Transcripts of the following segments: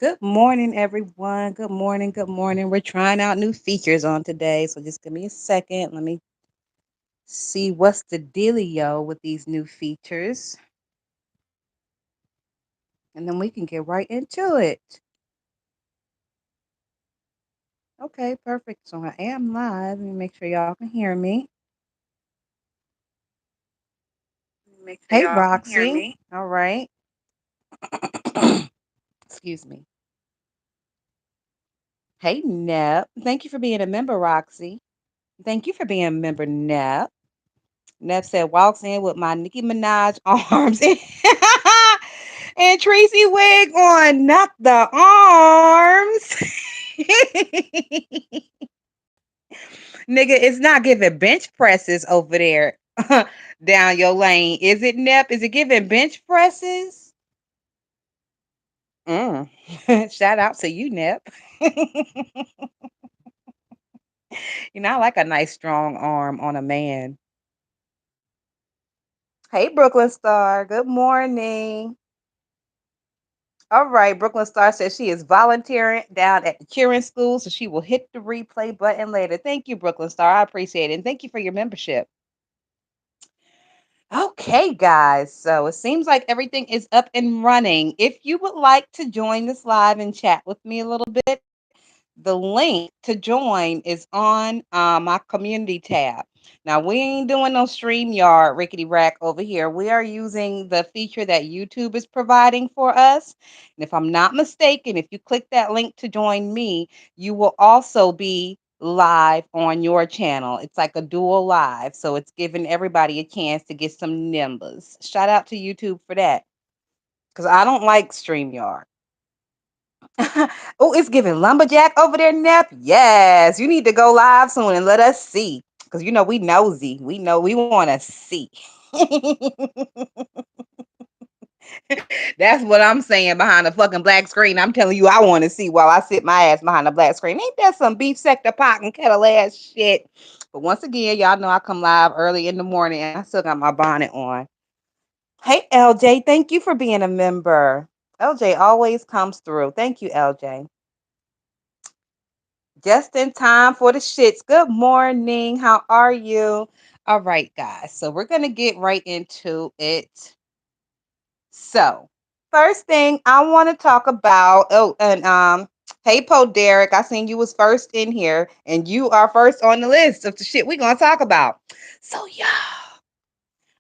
Good morning, everyone. Good morning. Good morning. We're trying out new features on today. So just give me a second. Let me see what's the dealio with these new features. And then we can get right into it. Okay, perfect. So I am live. Let me make sure y'all can hear me. Hey, Roxy. All right. Excuse me. Hey, Nep. Thank you for being a member, Roxy. Thank you for being a member, Nep. Neff said, walks in with my Nicki Minaj arms and Tracy wig on, not the arms. Nigga, it's not giving bench presses over there down your lane. Is it, Nep? Is it giving bench presses? Mm. Shout out to you, Nep. I like a nice strong arm on a man. Hey, Brooklyn Star. Good morning. All right, Brooklyn Star says she is volunteering down at the Curing School, so she will hit the replay button later. Thank you, Brooklyn Star. I appreciate it. And thank you for your membership. Okay, guys. So it seems like everything is up and running. If you would like to join this live and chat with me a little bit, the link to join is on my community tab. Now, we ain't doing no StreamYard rickety rack over here. We are using the feature that YouTube is providing for us. And if I'm not mistaken, if you click that link to join me, you will also be live on your channel. It's like a dual live. So it's giving everybody a chance to get some numbers. Shout out to YouTube for that. Because I don't like StreamYard. Oh, it's giving lumberjack over there, Nep. Yes, you need to go live soon and let us see. Because we nosy. We know we want to see. That's what I'm saying behind the fucking black screen. I'm telling you, I want to see while I sit my ass behind the black screen. Ain't that some beef sector pot and kettle ass shit? But once again, y'all know I come live early in the morning and I still got my bonnet on. Hey, LJ, thank you for being a member. LJ always comes through. Thank you, LJ. Just in time for the shits. Good morning. How are you? All right, guys. So we're going to get right into it. So, first thing I want to talk about. Oh, and hey, Poe Derek, I seen you was first in here, and you are first on the list of the shit we're gonna talk about. So, y'all,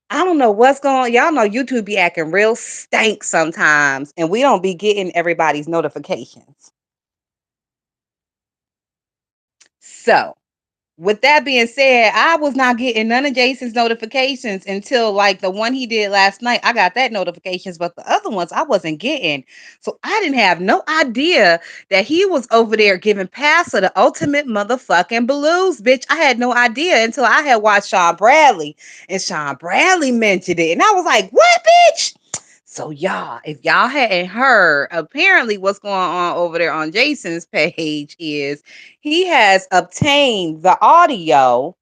I don't know what's going on. Y'all know YouTube be acting real stank sometimes, and we don't be getting everybody's notifications. So, with that being said, I was not getting none of Jason's notifications until like the one he did last night. I got that notifications, but the other ones I wasn't getting. So I didn't have no idea that he was over there giving Pastor the ultimate motherfucking blues, bitch. I had no idea until I had watched Sean Bradley and Sean Bradley mentioned it. And I was like, what, bitch? So y'all, if y'all hadn't heard, apparently what's going on over there on Jason's page is he has obtained the audio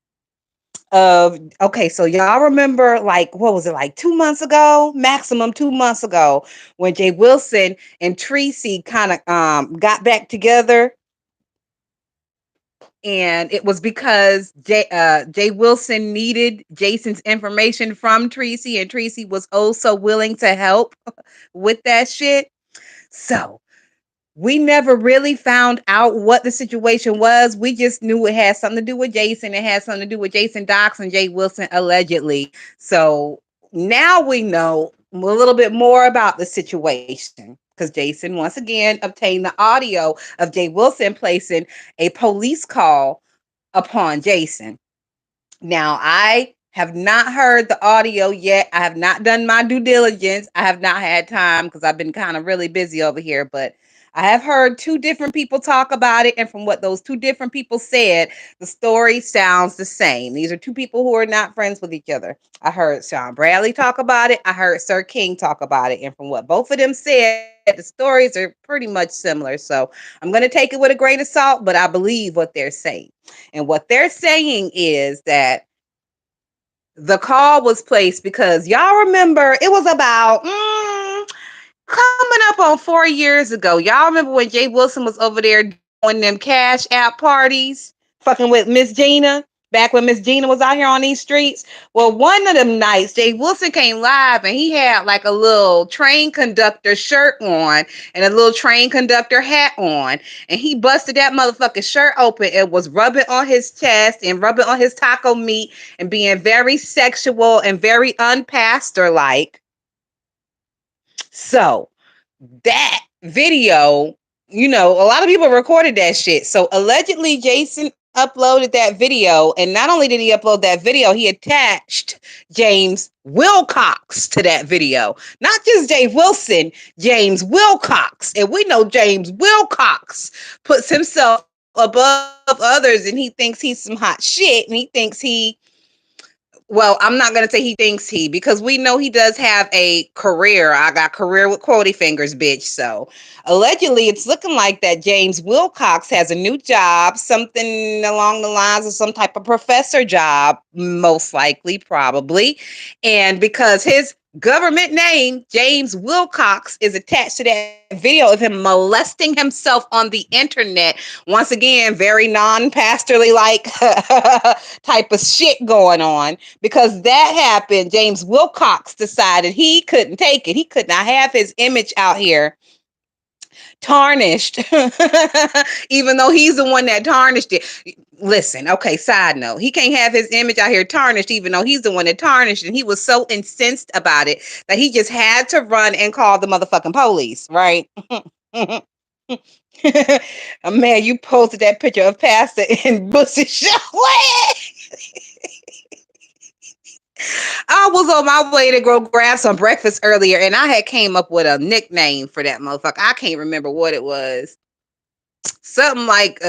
of, okay, so y'all remember, like, what was it, like 2 months ago, maximum 2 months ago, when Jay Wilson and Tracy kind of got back together. And it was because Jay Wilson needed Jason's information from Tracy, and Tracy was oh so willing to help with that shit. So we never really found out what the situation was. We just knew it had something to do with Jason. It had something to do with Jason Dox and Jay Wilson, allegedly. So now we know a little bit more about the situation because Jason, once again, obtained the audio of Jay Wilson placing a police call upon Jason. Now, I have not heard the audio yet. I have not done my due diligence. I have not had time because I've been kind of really busy over here, but I have heard two different people talk about it. And from what those two different people said, the story sounds the same. These are two people who are not friends with each other. I heard Sean Bradley talk about it. I heard Sir King talk about it. And from what both of them said, the stories are pretty much similar. So I'm going to take it with a grain of salt, but I believe what they're saying. And what they're saying is that the call was placed because y'all remember it was about coming up on 4 years ago. Y'all remember when Jay Wilson was over there doing them Cash App parties, fucking with Miss Gina? Back when Miss Gina was out here on these streets. Well, one of them nights, Jay Wilson came live and he had like a little train conductor shirt on and a little train conductor hat on. And he busted that motherfucking shirt open and was rubbing on his chest and rubbing on his taco meat and being very sexual and very unpastor like. So that video, a lot of people recorded that shit. So allegedly, Jason uploaded that video, and not only did he upload that video, he attached James Wilcox to that video. Not just Jay Wilson, James Wilcox. And we know James Wilcox puts himself above others, and he thinks he's some hot shit, and he thinks well, I'm not going to say he thinks because we know he does have a career. I got career with quotey fingers, bitch. So allegedly, it's looking like that James Wilcox has a new job, something along the lines of some type of professor job, most likely, probably. And because his government name, James Wilcox, is attached to that video of him molesting himself on the internet. Once again, very non-pastorly like type of shit going on. Because that happened, James Wilcox decided he couldn't take it. He could not have his image out here tarnished, even though he's the one that tarnished it. Listen, okay, side note, he can't have his image out here tarnished, even though he's the one that tarnished, and he was so incensed about it that he just had to run and call the motherfucking police, right? Man, you posted that picture of Pastor in Bussy Show. I was on my way to go grab some breakfast earlier, and I had came up with a nickname for that motherfucker. I can't remember what it was. Something like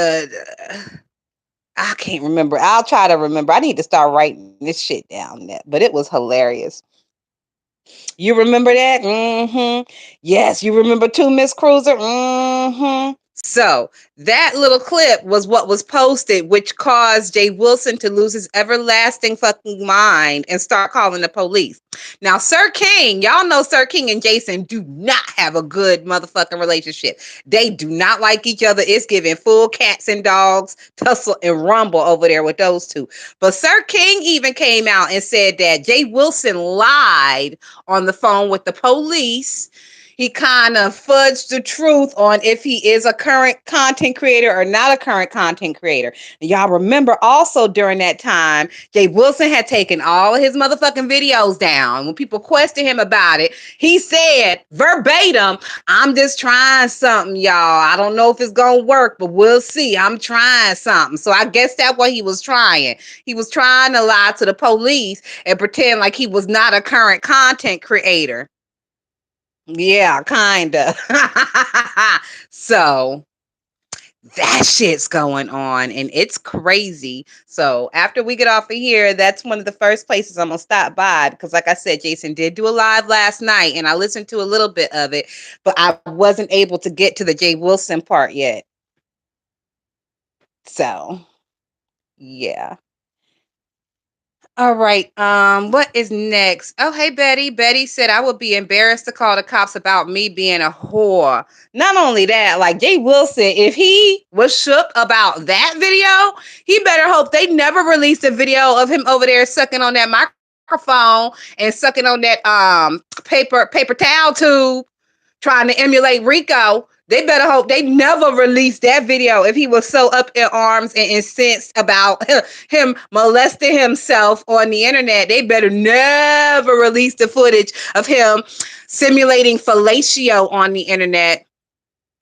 I can't remember. I'll try to remember. I need to start writing this shit down. But it was hilarious. You remember that? Mm-hmm. Yes, you remember too, Miss Cruiser? Mm-hmm. So that little clip was what was posted, which caused Jay Wilson to lose his everlasting fucking mind and start calling the police. Now, Sir King, y'all know Sir King and Jason do not have a good motherfucking relationship. They do not like each other. It's giving full cats and dogs, tussle and rumble over there with those two. But Sir King even came out and said that Jay Wilson lied on the phone with the police. He kind of fudged the truth on if he is a current content creator or not a current content creator. And y'all remember also during that time, Jay Wilson had taken all of his motherfucking videos down. When people questioned him about it, he said verbatim, I'm just trying something, y'all. I don't know if it's going to work, but we'll see. I'm trying something. So I guess that's what he was trying. He was trying to lie to the police and pretend like he was not a current content creator. Yeah, kinda. So that shit's going on and it's crazy. So after we get off of here, that's one of the first places I'm gonna stop by because, like I said, Jason did do a live last night and I listened to a little bit of it, but I wasn't able to get to the Jay Wilson part yet. So yeah. All right. What is next? Oh, hey, Betty. Betty said I would be embarrassed to call the cops about me being a whore. Not only that, like Jay Wilson, if he was shook about that video, he better hope they never released a video of him over there sucking on that microphone and sucking on that paper towel tube, trying to emulate Rico. They better hope they never release that video if he was so up in arms and incensed about him molesting himself on the internet. They better never release the footage of him simulating fellatio on the internet.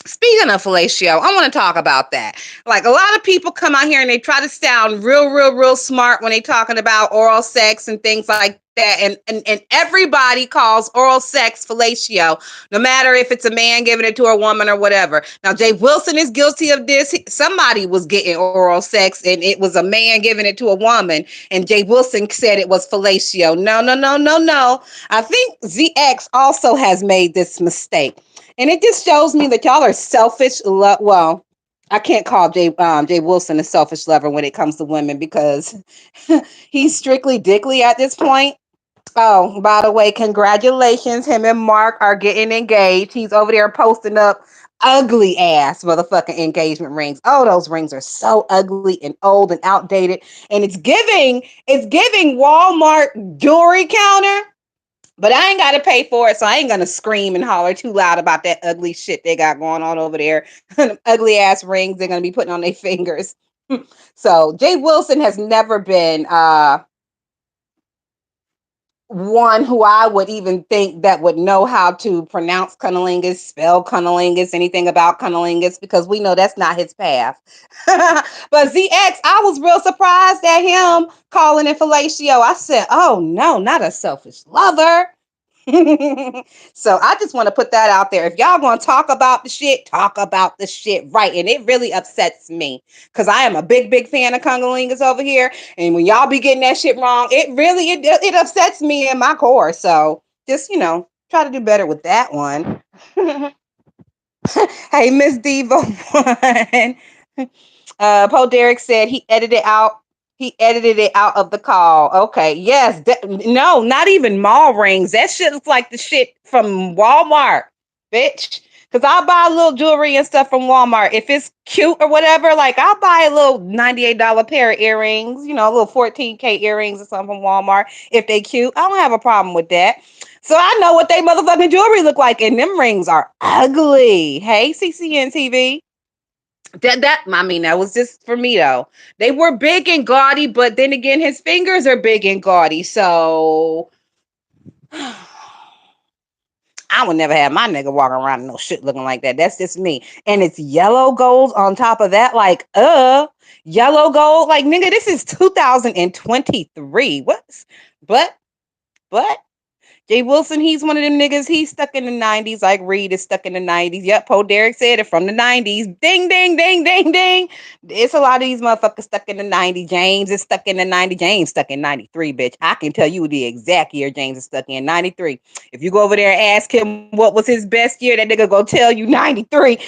Speaking of fellatio, I want to talk about that. Like, a lot of people come out here and they try to sound real smart when they talking about oral sex and things like that. And everybody calls oral sex fellatio, no matter if it's a man giving it to a woman or whatever. Now, Jay Wilson is guilty of this. Somebody was getting oral sex and it was a man giving it to a woman. And Jay Wilson said it was fellatio. No. I think ZX also has made this mistake. And it just shows me that y'all are selfish. Well, I can't call Jay Wilson a selfish lover when it comes to women because he's strictly dickly at this point. Oh, by the way, congratulations. Him and Mark are getting engaged. He's over there posting up ugly ass motherfucking engagement rings. Oh, those rings are so ugly and old and outdated. And it's giving Walmart jewelry counter. But I ain't got to pay for it, so I ain't gonna scream and holler too loud about that ugly shit they got going on over there. Ugly ass rings they're gonna be putting on their fingers. So Jay Wilson has never been one who I would even think that would know how to pronounce cunnilingus, spell cunnilingus, anything about cunnilingus, because we know that's not his path. But ZX, I was real surprised at him calling it fellatio. I said, oh no, not a selfish lover. So I just want to put that out there. If y'all going to talk about the shit right. And it really upsets me because I am a big fan of cunnilingus over here. And when y'all be getting that shit wrong, it upsets me in my core. So just, try to do better with that one. Hey, Miss Diva one. Poe Derek said he edited out. He edited it out of the call. Okay. Yes. No, not even mall rings. That shit looks like the shit from Walmart, bitch. Because I'll buy a little jewelry and stuff from Walmart. If it's cute or whatever, like I'll buy a little $98 pair of earrings, a little 14K earrings or something from Walmart. If they cute, I don't have a problem with that. So I know what they motherfucking jewelry look like, and them rings are ugly. Hey, CCN TV. That was just for me though. They were big and gaudy, but then again, his fingers are big and gaudy. So I would never have my nigga walking around in no shit looking like that. That's just me. And it's yellow gold on top of that. Like, yellow gold. Like, nigga, this is 2023. What? But, but Jay Wilson, he's one of them niggas. He's stuck in the 90s. Like Reed is stuck in the 90s. Yep, Poe Derek said it from the 90s. Ding, ding, ding, ding, ding. It's a lot of these motherfuckers stuck in the 90s. James is stuck in the 90s. James stuck in 93, bitch. I can tell you the exact year James is stuck in 93. If you go over there and ask him what was his best year, that nigga go tell you 93.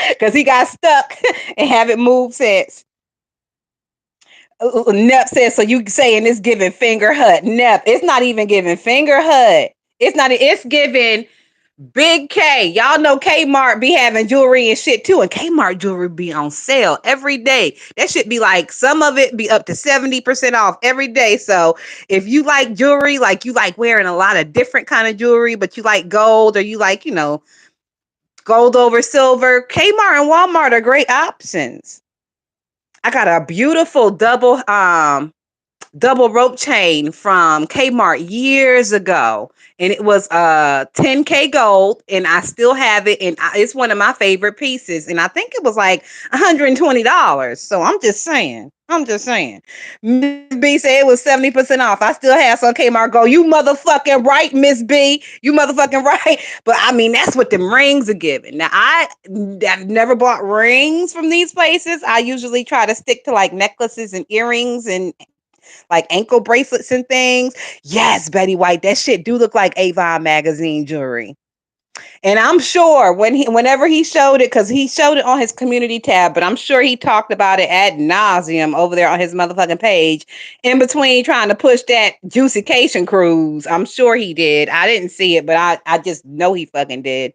Because he got stuck and haven't moved since. Nep says, so you saying it's giving finger hut. Nep, it's not even giving finger hut. It's giving big K. Y'all know Kmart be having jewelry and shit too. And Kmart jewelry be on sale every day. That should be like, some of it be up to 70% off every day. So if you like jewelry, like you like wearing a lot of different kind of jewelry, but you like gold or you like, gold over silver, Kmart and Walmart are great options. I got a beautiful double rope chain from Kmart years ago, and it was 10K gold, and I still have it, and it's one of my favorite pieces, and I think it was like $120. So I'm just saying. Miss B said it was 70% off. I still have some Kmart gold. You motherfucking right, Miss B. You motherfucking right. But I mean, that's what them rings are giving. Now I've never bought rings from these places. I usually try to stick to like necklaces and earrings and like ankle bracelets and things. Yes, Betty White, that shit do look like Avon magazine jewelry. And I'm sure whenever he showed it, because he showed it on his community tab, but I'm sure he talked about it ad nauseum over there on his motherfucking page in between trying to push that juicication cruise. I'm sure he did. I didn't see it, but I just know he fucking did.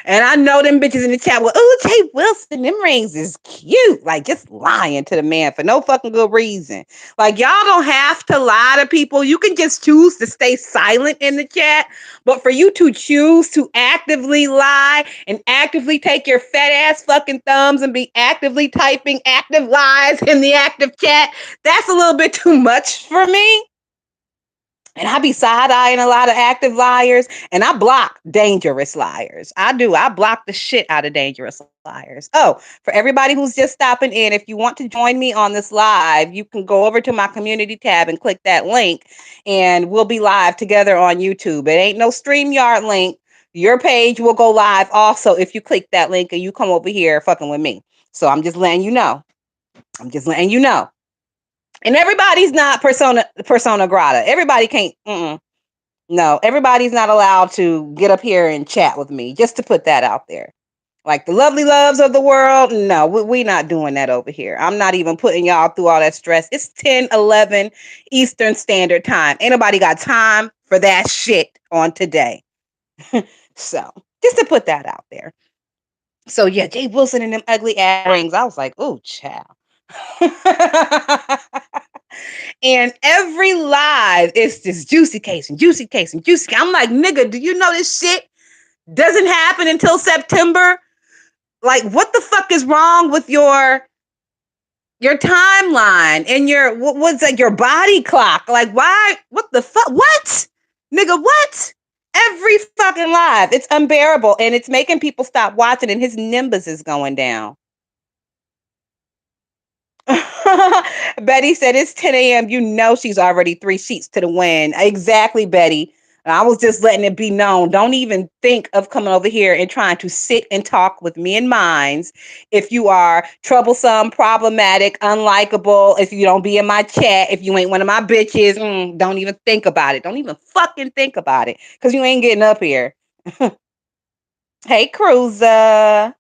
And I know them bitches in the chat, well, oh, Jay Wilson, them rings is cute. Like, just lying to the man for no fucking good reason. Like, y'all don't have to lie to people. You can just choose to stay silent in the chat. But for you to choose to actively lie and actively take your fat ass fucking thumbs and be actively typing active lies in the active chat, that's a little bit too much for me. And I be side-eyeing a lot of active liars, and I block dangerous liars. I do. I block the shit out of dangerous liars. Oh, for everybody who's just stopping in, if you want to join me on this live, you can go over to my community tab and click that link, and we'll be live together on YouTube. It ain't no StreamYard link. Your page will go live also if you click that link and you come over here fucking with me. So I'm just letting you know. And everybody's not persona grata. Everybody can't. No, everybody's not allowed to get up here and chat with me. Just to put that out there. Like the lovely loves of the world. No, we not doing that over here. I'm not even putting y'all through all that stress. It's 10:11 Eastern Standard Time. Ain't nobody got time for that shit on today. So just to put that out there. So yeah, Jay Wilson and them ugly ass rings. I was like, oh, child. And every live is this juicy case and juicy case and juicy case. I'm like, nigga, do you know this shit doesn't happen until September? Like, what the fuck is wrong with your timeline and your what's like your body clock? Like, why? What the fuck? What, nigga? What? Every fucking live, it's unbearable, and it's making people stop watching. And his nimbus is going down. Betty said it's 10 a.m. You know she's already 3 sheets to the wind. Exactly, Betty. I was just letting it be known. Don't even think of coming over here and trying to sit and talk with me in minds if you are troublesome, problematic, unlikable, if you don't be in my chat, if you ain't one of my bitches, don't even think about it. Don't even fucking think about it because you ain't getting up here. Hey, Cruiser.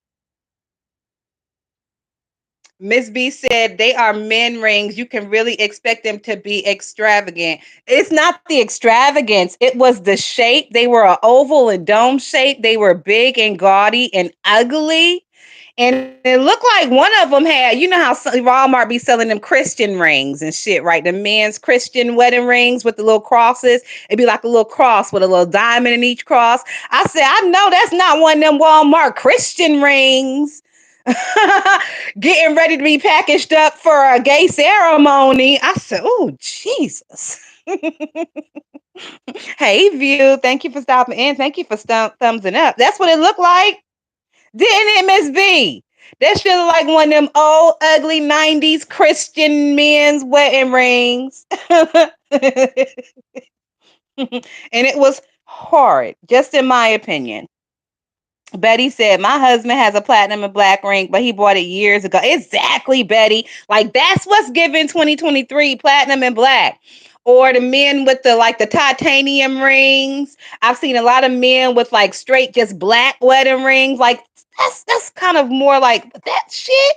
Miss B said they are men rings. You can really expect them to be extravagant. It's not the extravagance. It was the shape. They were an oval and dome shape. They were big and gaudy and ugly. And it looked like one of them had, you know how Walmart be selling them Christian rings and shit, right? The men's Christian wedding rings with the little crosses. It'd be like a little cross with a little diamond in each cross. I said, I know that's not one of them Walmart Christian rings. Getting ready to be packaged up for a gay ceremony. I said, oh, Jesus. Hey, View. Thank you for stopping in. Thank you for thumbsing up. That's what it looked like. Didn't it, Miss B? That should look like one of them old, ugly 90s Christian men's wedding rings. And it was horrid, just in my opinion. Betty said, my husband has a platinum and black ring, but he bought it years ago. Exactly, Betty. Like, that's what's given 2023 platinum and black. Or the men with the titanium rings. I've seen a lot of men with like straight just black wedding rings. Like, that's kind of more like that shit.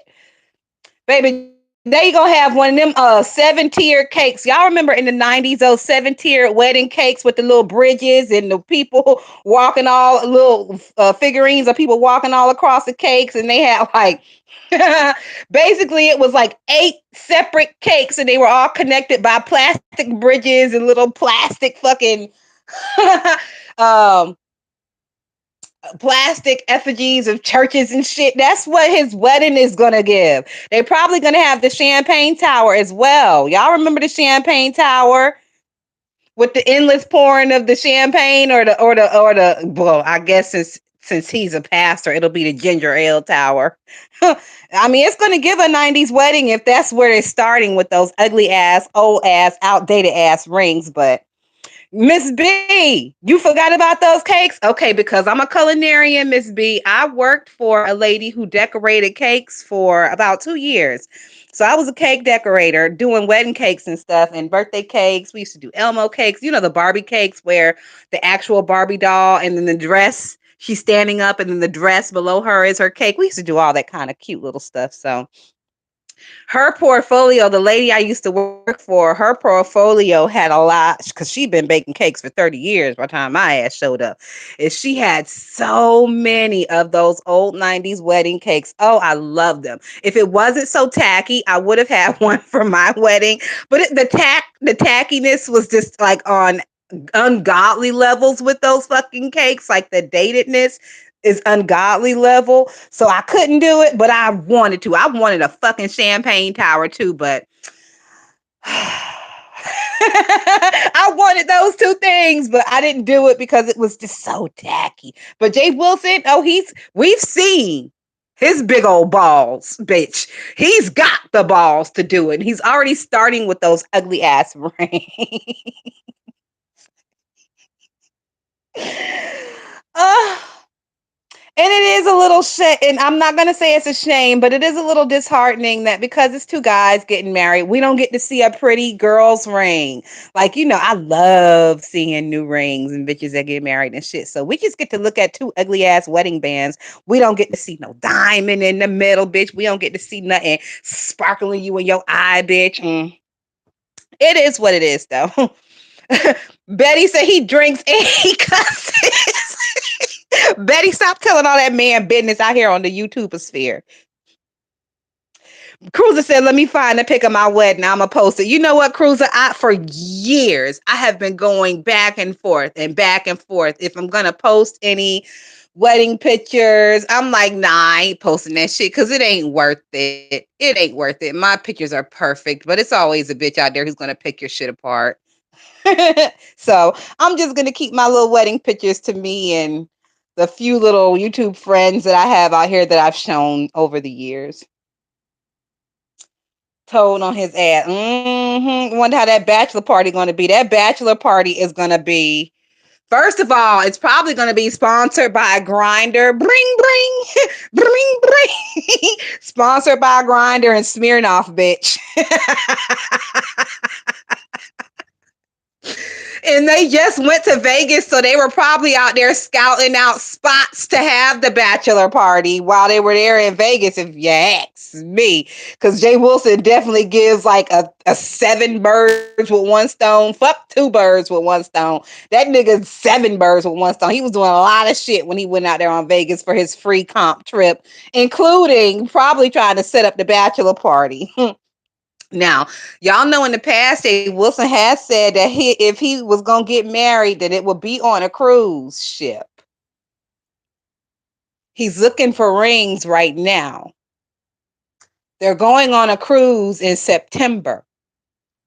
Baby, they gonna have one of them 7-tier cakes. Y'all remember in the 90s those 7-tier wedding cakes with the little bridges and the people walking all little figurines of people walking all across the cakes, and they had like basically it was like 8 separate cakes, and they were all connected by plastic bridges and little plastic fucking um plastic effigies of churches and shit. That's what his wedding is gonna give. They're probably gonna have the champagne tower as well. Y'all remember the champagne tower with the endless pouring of the champagne, or the well, I guess since he's a pastor, it'll be the ginger ale tower. I mean, it's gonna give a 90s wedding if that's where they're starting with those ugly ass, old ass, outdated ass rings, but Miss B, you forgot about those cakes? Okay, because I'm a culinarian, Miss B. I worked for a lady who decorated cakes for about 2 years. So I was a cake decorator doing wedding cakes and stuff and birthday cakes. We used to do Elmo cakes, you know, the Barbie cakes where the actual Barbie doll and then the dress, she's standing up and then the dress below her is her cake. We used to do all that kind of cute little stuff. So her portfolio, the lady I used to work for, her portfolio had a lot because she'd been baking cakes for 30 years by the time my ass showed up. And she had so many of those old 90s wedding cakes. Oh, I love them. If it wasn't so tacky, I would have had one for my wedding. But the tackiness was just like on ungodly levels with those fucking cakes, like the datedness is ungodly level. So I couldn't do it, but I wanted to. I wanted a fucking champagne tower too, but I wanted those two things, but I didn't do it because it was just so tacky. But Jay Wilson, oh, we've seen his big old balls, bitch. He's got the balls to do it. He's already starting with those ugly ass rings. uh, And it is a little shit, and I'm not gonna say it's a shame, but it is a little disheartening that because it's two guys getting married, we don't get to see a pretty girl's ring. Like, I love seeing new rings and bitches that get married and shit. So we just get to look at two ugly ass wedding bands. We don't get to see no diamond in the middle, bitch. We don't get to see nothing sparkling you in your eye, bitch. It is what it is, though. Betty said he drinks and he cusses. Betty, stop telling all that man business out here on the YouTube sphere. Cruiser said, let me find a pic of my wedding. I'm going to post it. You know what, Cruiser? For years, I have been going back and forth and back and forth. If I'm going to post any wedding pictures, I'm like, nah, I ain't posting that shit because it ain't worth it. It ain't worth it. My pictures are perfect, but it's always a bitch out there who's going to pick your shit apart. So I'm just going to keep my little wedding pictures to me and the few little YouTube friends that I have out here that I've shown over the years. Told on his ad. Wonder how that bachelor party going to be. That bachelor party is going to be, first of all, it's probably going to be sponsored by Grinder. Bring, bring, bring, bring. Sponsored by Grinder and Smirnoff, bitch. And they just went to Vegas, so they were probably out there scouting out spots to have the bachelor party while they were there in Vegas, if you ask me. Because Jay Wilson definitely gives like a 7 birds with one stone. Fuck 2 birds with one stone. That nigga 7 birds with one stone. He was doing a lot of shit when he went out there on Vegas for his free comp trip, including probably trying to set up the bachelor party. Now, y'all know in the past, Jay Wilson has said that if he was going to get married, that it would be on a cruise ship. He's looking for rings right now. They're going on a cruise in September.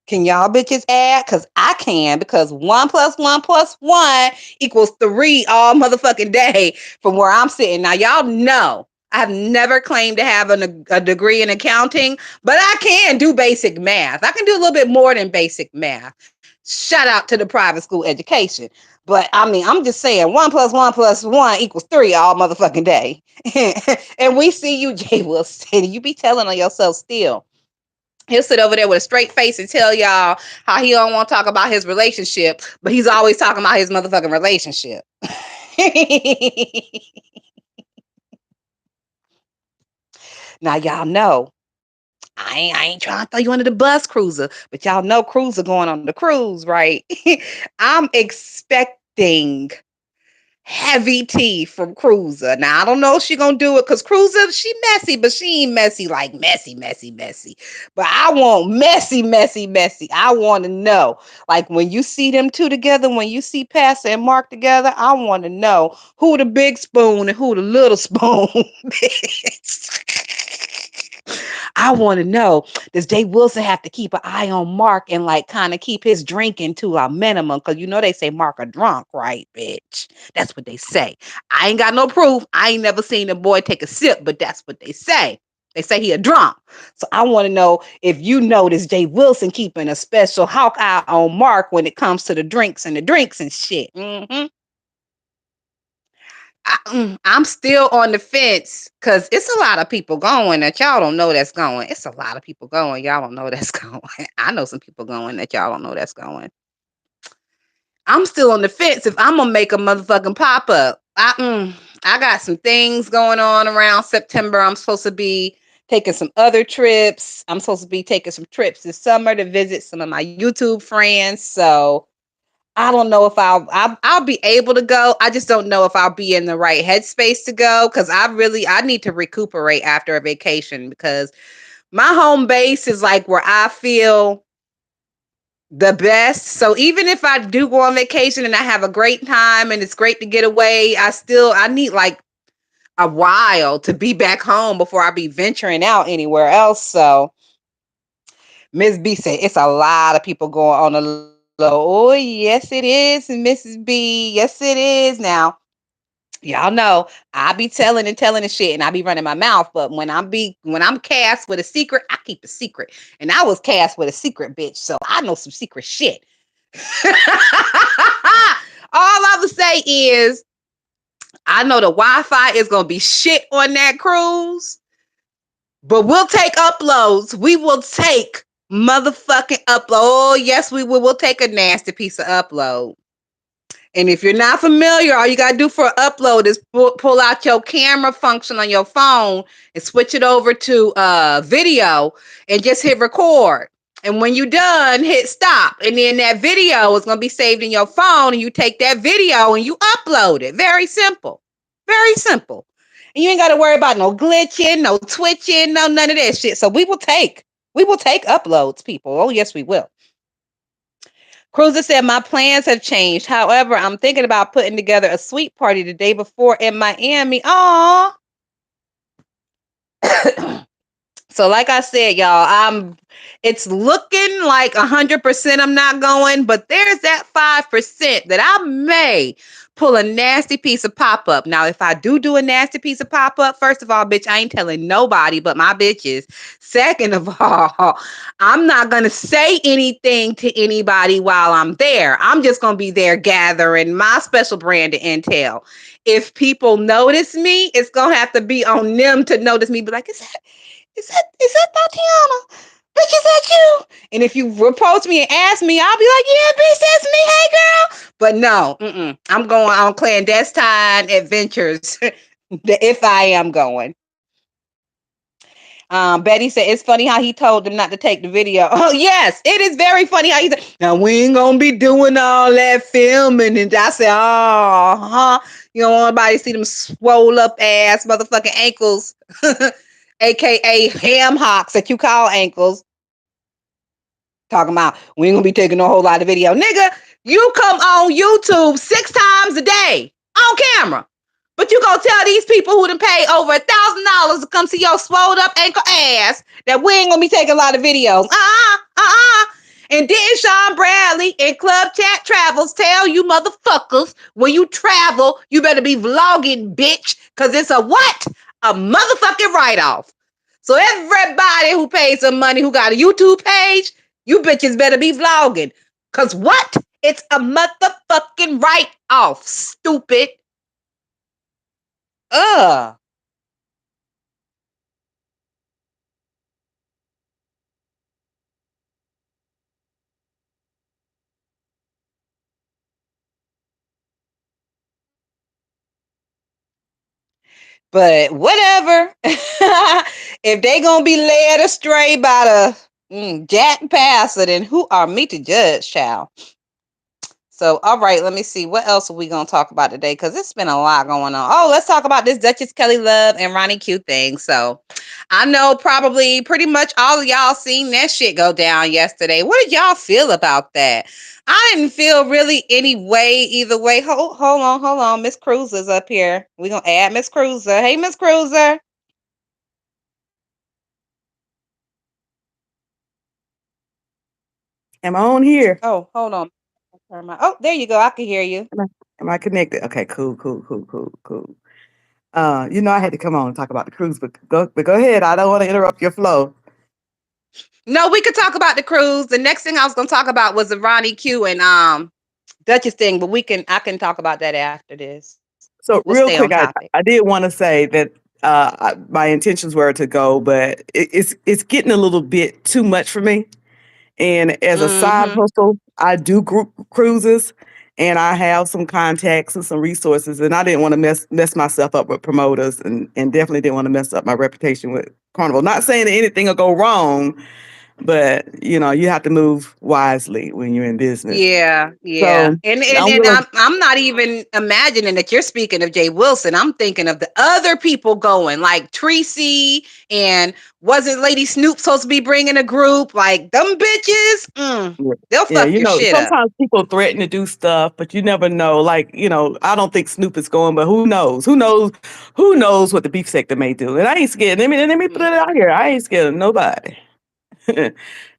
Can y'all bitches add? Because I can, because 1 + 1 + 1 equals 3 all motherfucking day from where I'm sitting. Now, y'all know I've never claimed to have a degree in accounting, but I can do basic math. I can do a little bit more than basic math. Shout out to the private school education. But I mean, I'm just saying 1 + 1 + 1 equals 3 all motherfucking day. And we see you, Jay Wilson. You be telling on yourself still. He'll sit over there with a straight face and tell y'all how he don't want to talk about his relationship, but he's always talking about his motherfucking relationship. Now y'all know I ain't trying to throw you under the bus, Cruiser, but y'all know Cruiser going on the cruise, right? I'm expecting heavy tea from Cruiser. Now I don't know if she gonna do it because Cruiser, she messy, but she ain't messy like messy, messy, messy. But I want messy, messy, messy. I want to know, like when you see them two together, when you see Pastor and Mark together, I want to know who the big spoon and who the little spoon. I want to know, does Jay Wilson have to keep an eye on Mark and like kind of keep his drinking to a minimum? Because they say Mark a drunk, right, bitch? That's what they say. I ain't got no proof. I ain't never seen a boy take a sip, but that's what they say. They say he a drunk. So I want to know if you notice Jay Wilson keeping a special hawk eye on Mark when it comes to the drinks and shit. I'm still on the fence because it's a lot of people going that y'all don't know that's going. It's a lot of people going. Y'all don't know that's going. I know some people going that y'all don't know that's going. I'm still on the fence if I'm gonna make a motherfucking pop up. I got some things going on around September. I'm supposed to be taking some other trips. I'm supposed to be taking some trips this summer to visit some of my YouTube friends. So I don't know if I'll be able to go. I just don't know if I'll be in the right headspace to go because I need to recuperate after a vacation because my home base is like where I feel the best. So even if I do go on vacation and I have a great time and it's great to get away, I need like a while to be back home before I be venturing out anywhere else. So Miss B said it's a lot of people going on the low. Oh, yes, it is, Mrs. B. Yes, it is. Now, y'all know I be telling and shit, and I be running my mouth. But when I'm cast with a secret, I keep a secret. And I was cast with a secret, bitch. So I know some secret shit. All I would say is I know the Wi-Fi is gonna be shit on that cruise, but we'll take uploads. We will take motherfucking upload. Oh, yes, we will. We'll take a nasty piece of upload. And if you're not familiar, all you gotta do for upload is pull out your camera function on your phone and switch it over to video and just hit record. And when you're done, hit stop. And then that video is gonna be saved in your phone, and you take that video and you upload it. Very simple. Very simple. And you ain't gotta worry about no glitching, no twitching, no none of that shit. So we will take uploads, people. Oh, yes, we will. Cruiser said, my plans have changed. However, I'm thinking about putting together a sweet party the day before in Miami. Aw. So, like I said, y'all, it's looking like 100% I'm not going, but there's that 5% that I may pull a nasty piece of pop-up. Now, if I do a nasty piece of pop-up, first of all, bitch, I ain't telling nobody but my bitches. Second of all, I'm not going to say anything to anybody while I'm there. I'm just going to be there gathering my special brand of intel. If people notice me, it's going to have to be on them to notice me. Be like, is that Thotiana? Bitch, is that you? And if you report me and ask me, I'll be like, yeah, bitch, that's me. Hey, girl. But no, I'm going on clandestine adventures if I am going. Betty said, it's funny how he told them not to take the video. Oh, yes, it is very funny how he said, now we ain't going to be doing all that filming. And I said, oh, huh. You don't want nobody to see them swole up ass motherfucking ankles, aka ham hocks that you call ankles. Talking about we ain't gonna be taking a whole lot of video. Nigga, you come on YouTube 6 times a day on camera. But you gonna tell these people who done pay over $1,000 to come see your swelled up ankle ass that we ain't gonna be taking a lot of videos. And didn't Sean Bradley in Club Chat Travels tell you motherfuckers when you travel, you better be vlogging, bitch, because it's a what? A motherfucking write-off. So everybody who pays some money who got a YouTube page, you bitches better be vlogging. Because what? It's a motherfucking write-off, stupid. Ugh. But whatever. If they gonna be led astray by the Jack Passer, then who are me to judge, child? So, all right, let me see. What else are we going to talk about today? Because it's been a lot going on. Oh, let's talk about this Duchess Kelly Love and Ronnie Q thing. So, I know probably pretty much all of y'all seen that shit go down yesterday. What did y'all feel about that? I didn't feel really any way either way. Hold on. Miss Cruiser's up here. We're going to add Miss Cruiser. Hey, Miss Cruiser. Am I on here? Oh, hold on. Oh, there you go. I can hear you. Am I connected? Okay, cool. I had to come on and talk about the cruise, but go ahead. I don't want to interrupt your flow. No, we could talk about the cruise. The next thing I was going to talk about was the Ronnie Q and Duchess thing, but I can talk about that after this. So We'll real stay on quick, I topic. I did want to say that my intentions were to go, but it's getting a little bit too much for me. And as a side Mm-hmm. hustle, I do group cruises, and I have some contacts and some resources, and I didn't want to mess myself up with promoters, and definitely didn't want to mess up my reputation with Carnival. Not saying that anything will go wrong, but you have to move wisely when you're in business. Yeah. So And I'm and willing. I'm not even imagining that you're speaking of Jay Wilson. I'm thinking of the other people going, like Tracy, and wasn't Lady Snoop supposed to be bringing a group? Like them bitches, Yeah, they'll yeah, fuck your shit up. sometimes people threaten to do stuff, but you never know. Like, I don't think Snoop is going, but who knows? Who knows what the beef sector may do? And I ain't scared. Let me put it out here. I ain't scared of nobody.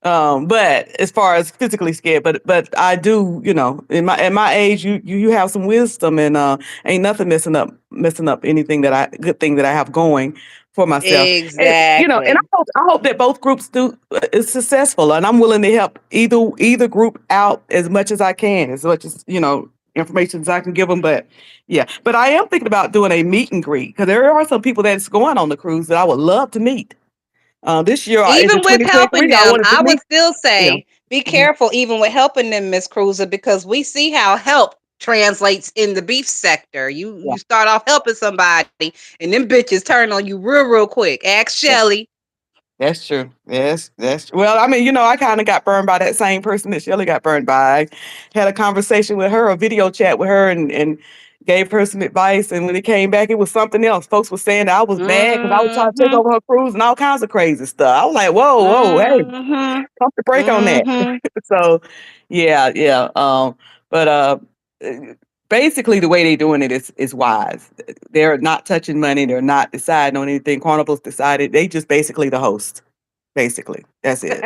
But as far as physically scared, but I do, at my age, you have some wisdom, and ain't nothing messing up anything good thing that I have going for myself. And Exactly. I hope that both groups do is successful, and I'm willing to help either group out as much as I can, as much as information I can give them. But yeah, but I am thinking about doing a meet and greet because there are some people that's going on the cruise that I would love to meet. This year, in Even with helping 2023, I them, wanted to I would meet. still Yeah. say be Mhm. careful, even with helping them, Miss Cruiser, because we see how help translates in the beef sector. You start off helping somebody, and them bitches turn on you real quick. Ask Yeah. Shelly. That's true. Yes, that's well. I mean, I kind of got burned by that same person that Shelly got burned by. I had a conversation with her, a video chat with her, and gave her some advice. And when it came back, it was something else. Folks were saying that I was bad because I was trying to take Mm-hmm. over her cruise and all kinds of crazy stuff. I was like, whoa, whoa, hey, Mm-hmm. pump the brake on that. Mm-hmm. So, yeah, yeah. But basically, the way they're doing it is wise. They're not touching money. They're not deciding on anything. Carnival's decided. They just basically the host. Basically, that's it.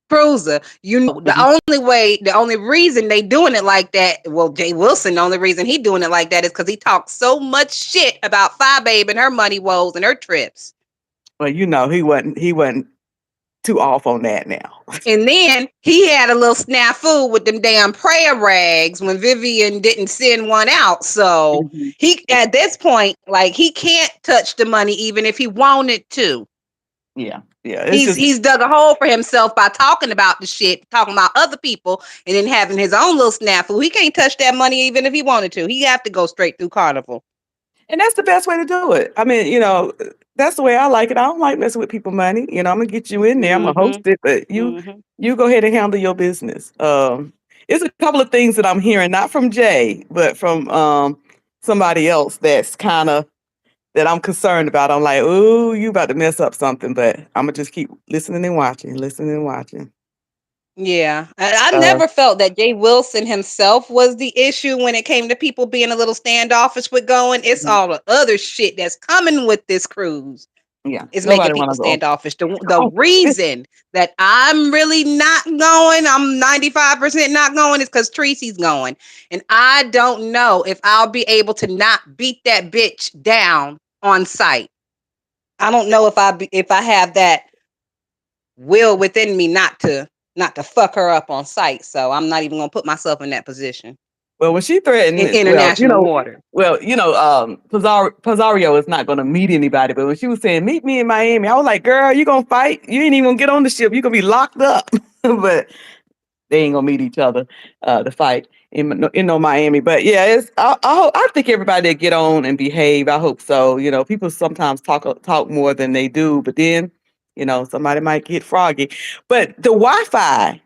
Cruiser, Mhm. the only reason they doing it like that, well, Jay Wilson, the only reason he doing it like that is because he talks so much shit about Fi Babe and her money woes and her trips. Well, he wasn't too off on that now. And then he had a little snafu with them damn prayer rags when Vivian didn't send one out. So Mhm. he, at this point, like he can't touch the money even if he wanted to. Yeah, yeah. It's He's just he's dug a hole for himself by talking about the shit, talking about other people, and then having his own little snafu. He can't touch that money even if he wanted to. He have to go straight through Carnival. and that's the best way to do it. I mean, that's the way I like it. I don't like messing with people money. I'm gonna get you in there. I'm gonna host Mm-hmm. it, but you Mm-hmm. you go ahead and handle your business. It's a couple of things that I'm hearing, not from Jay, but from somebody else that's kind of that I'm concerned about. I'm like, ooh, you about to mess up something, but I'm gonna just keep listening and watching, listening and watching. Yeah, I Uh, never felt that Jay Wilson himself was the issue when it came to people being a little standoffish with going. It's mhm. all the other shit that's coming with this cruise. Yeah, Is making nobody want people to go. standoffish. The reason that I'm really not going, I'm 95% not going, is because Tracy's going. And I don't know if I'll be able to not beat that bitch down on site. I don't know if I have that will within me not to fuck her up on site. So I'm not even gonna put myself in that position Well, when she in threatened, international water. Pizarro is not going to meet anybody. But when she was saying, "Meet me in Miami," I was like, "Girl, you gonna fight? You ain't even gonna get on the ship. You gonna be locked up." But they ain't gonna meet each other to fight in no Miami. But yeah, I think everybody that get on and behave. I hope so. People sometimes talk more than they do, but then somebody might get froggy. But the Wi-Fi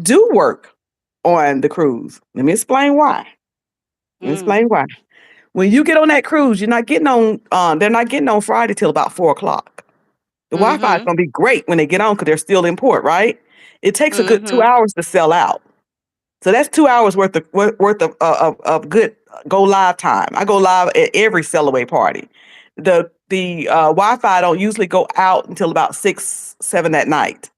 do work on the cruise. Let me explain why. Let me Mm. explain why. When you get on that cruise, you're not getting on. They're not getting on Friday till about 4 o'clock. The Wi-Fi is Mm-hmm. gonna be great when they get on because they're still in port, right? It takes a good two Mm-hmm. hours to sell out. So that's 2 hours worth of good go live time. I go live at every sell away party. The Wi-Fi don't usually go out until about 6, 7 at night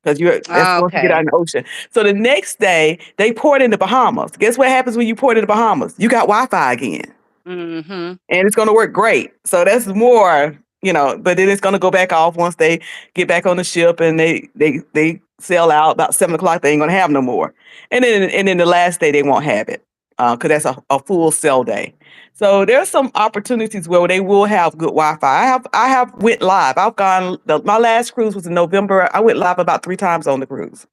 because you're that's once you get out Okay. in the ocean. So the next day they port in the Bahamas. Guess what happens when you port in the Bahamas? You got Wi-Fi again, Mm-hmm. and it's going to work great. So that's more, but then it's going to go back off once they get back on the ship and they sell out about 7 o'clock. They ain't going to have no more, and then the last day they won't have it because that's a full sell day. So there's some opportunities where they will have good Wi-Fi. I have went live. I've gone. My last cruise was in November. I went live about 3 times on the cruise,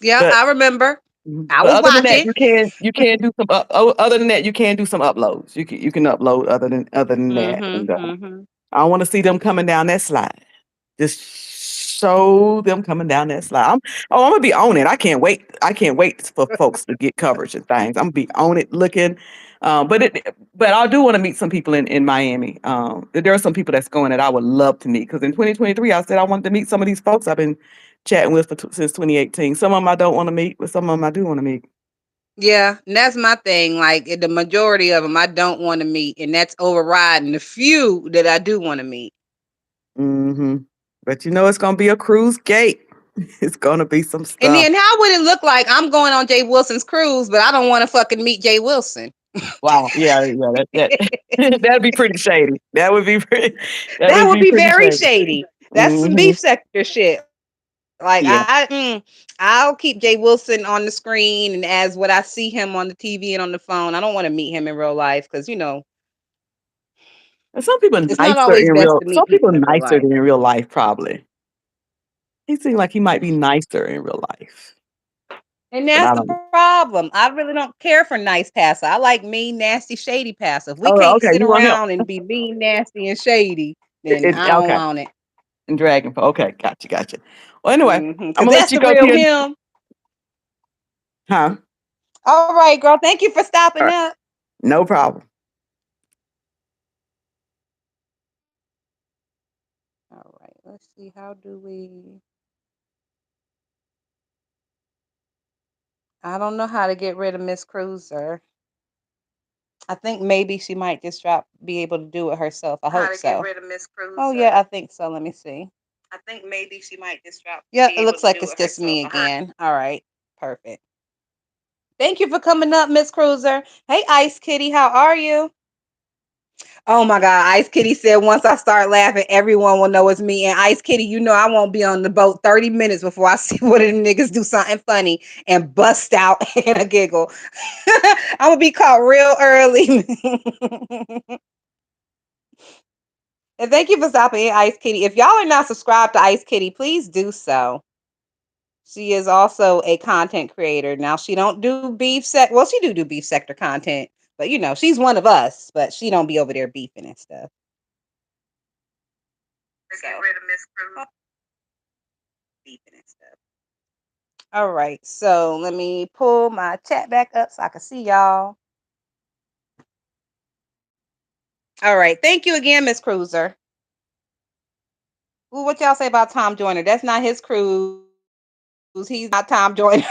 Yeah, but I remember. Mhm. I But was other than that, watching. you can do other than that, you can do some uploads. You can upload other than that, Mm-hmm. and Mm-hmm. I want to see them coming down that slide. Just show them coming down that slide. I'm gonna be on it. I can't wait. I can't wait for folks to get coverage and things. I'm gonna be on it, looking. But I do want to meet some people in Miami. There are some people that's going that I would love to meet because in 2023 I said I wanted to meet some of these folks I've been chatting with since 2018. Some of them I don't want to meet, but some of them I do want to meet. Yeah, and that's my thing. Like the majority of them, I don't want to meet, and that's overriding the few that I do want to meet. Hmm. But it's gonna be a cruise gate. It's gonna be some And stuff. then how would it look like I'm going on Jay Wilson's cruise, but I don't want to fucking meet Jay Wilson? Wow. Yeah, yeah. That'd be pretty shady. That would be pretty. That That would would be be pretty very shady. shady. That's some Hmm. beef sector shit. Like Yeah. I'll keep Jay Wilson on the screen and as what I see him on the TV and on the phone. I don't want to meet him in real life because And some people it's not nicer always in best real. to Some meet people people in real nicer life. than in real life. Probably. He seemed like he might be nicer in real life, And but that's I the don't know. problem. I really don't care for nice passer. I like mean, nasty, shady passer. If we Oh, can't okay. sit You want him? around and be mean, nasty, and shady, then I don't Okay. want it. And Dragon. Okay. Gotcha. Gotcha. Well, anyway, I'm Because gonna let that's you the go to real your. him. Huh? All right, girl. Thank you for stopping All right. up. No problem. All right. Let's see. How do we? I don't know how to get rid of Miss Cruiser. I think maybe she might just be able to do it herself. I hope so. How to get rid of Miss Cruiser? Oh yeah, I think so. Let me see. I think maybe she might just Yeah, it looks like it's just me again. All right, perfect. Thank you for coming up, Miss Cruiser. Hey, Ice Kitty, how are you? Oh my God, Ice Kitty said once I start laughing, everyone will know it's me. And Ice Kitty, I won't be on the boat 30 minutes before I see one of them niggas do something funny and bust out in a giggle. I'm gonna be caught real early. And thank you for stopping in, Ice Kitty. If y'all are not subscribed to Ice Kitty, please do so. She is also a content creator. Now she don't do well, she do beef sector content, but she's one of us, but she don't be over there beefing and stuff. So, get rid of Miss Cruz. Beefing and stuff. All right, so let me pull my chat back up so I can see y'all. All right, thank you again, Miss Cruiser. Ooh, what y'all say about Tom Joyner? That's not his cruise. He's not Tom Joyner.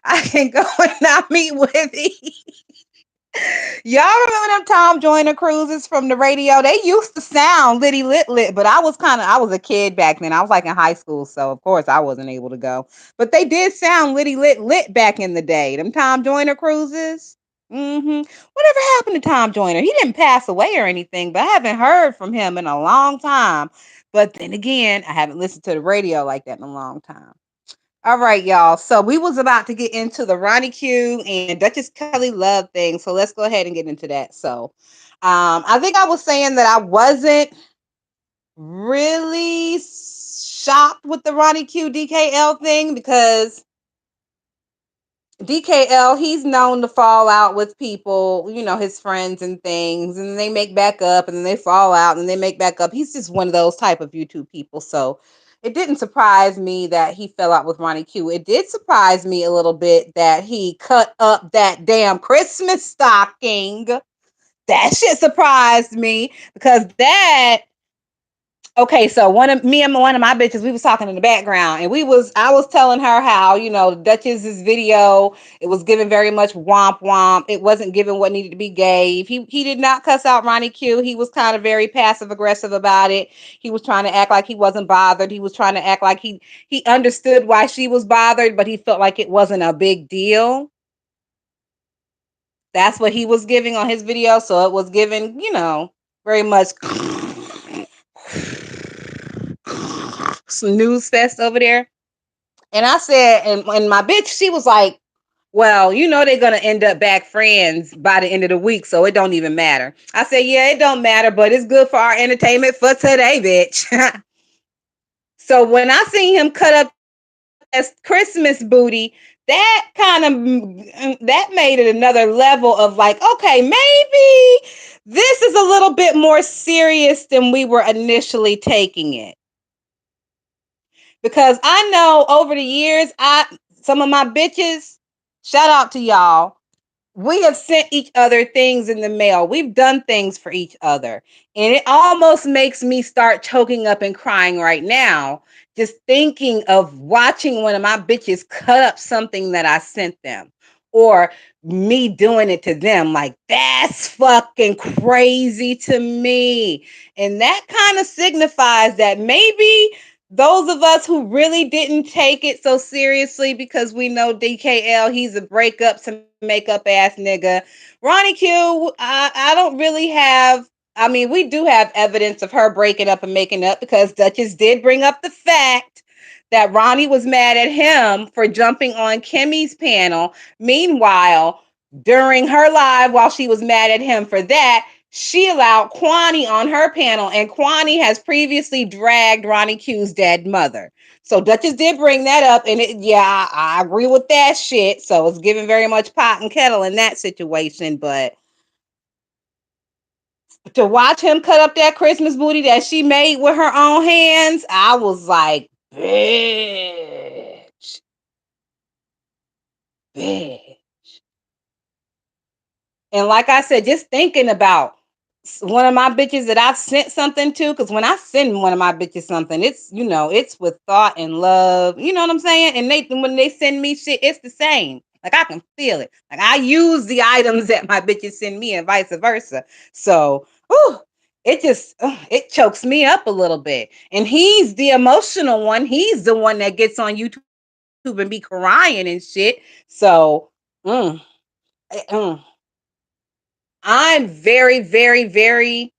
I can go and not meet Withy. Y'all remember them Tom Joyner cruises from the radio? They used to sound litty lit lit, but I was a kid back then. I was like in high school, so of course I wasn't able to go. But they did sound litty lit lit back in the day. Them Tom Joyner cruises. Whatever happened to Tom Joyner? He didn't pass away or anything, but I haven't heard from him in a long time. But then again, I haven't listened to the radio like that in a long time. All right, y'all. So we was about to get into the Ronnie Q and Duchess Kelly love thing. So let's go ahead and get into that. So I think I was saying that I wasn't really shocked with the Ronnie Q DKL thing because DKL, he's known to fall out with people, his friends and things, and then they make back up and then they fall out and they make back up. He's just one of those type of YouTube people. So it didn't surprise me that he fell out with Ronnie Q. It did surprise me a little bit that he cut up that damn Christmas stocking. That shit surprised me because okay, so one of my bitches, we was talking in the background, and I was telling her how Duchess's video, it was given very much womp womp. It wasn't given what needed to be gave. He did not cuss out Ronnie Q. He was kind of very passive aggressive about it. He was trying to act like he wasn't bothered. He was trying to act like he understood why she was bothered, but he felt like it wasn't a big deal. That's what he was giving on his video. So it was given, very much snooze fest over there. And I said, and my bitch, she was like, well, they're gonna end up back friends by the end of the week, so it don't even matter. I said, yeah, it don't matter, but it's good for our entertainment for today, bitch. So when I seen him cut up that Christmas booty, that kind of that made it another level of like, okay, maybe this is a little bit more serious than we were initially taking it. Because I know over the years, some of my bitches, shout out to y'all. We have sent each other things in the mail. We've done things for each other. And it almost makes me start choking up and crying right now, just thinking of watching one of my bitches cut up something that I sent them or me doing it to them. Like, that's fucking crazy to me. And that kind of signifies that maybe those of us who really didn't take it so seriously because we know DKL, he's a breakup to make up ass nigga. Ronnie Q, I don't really have. I mean, we do have evidence of her breaking up and making up because Duchess did bring up the fact that Ronnie was mad at him for jumping on Kimmy's panel. Meanwhile, during her live, while she was mad at him for that, she allowed Kwani on her panel, and Kwani has previously dragged Ronnie Q's dead mother. So Duchess did bring that up, and yeah, I agree with that shit. So it's giving very much pot and kettle in that situation. But to watch him cut up that Christmas booty that she made with her own hands, I was like, bitch, bitch. And like I said, just thinking about one of my bitches that I've sent something to, because when I send one of my bitches something, it's, it's with thought and love. You know what I'm saying? And when they send me shit, it's the same. Like I can feel it. Like I use the items that my bitches send me and vice versa. So, whew, it just it chokes me up a little bit. And he's the emotional one. He's the one that gets on YouTube and be crying and shit. So, mm, I'm very, very, very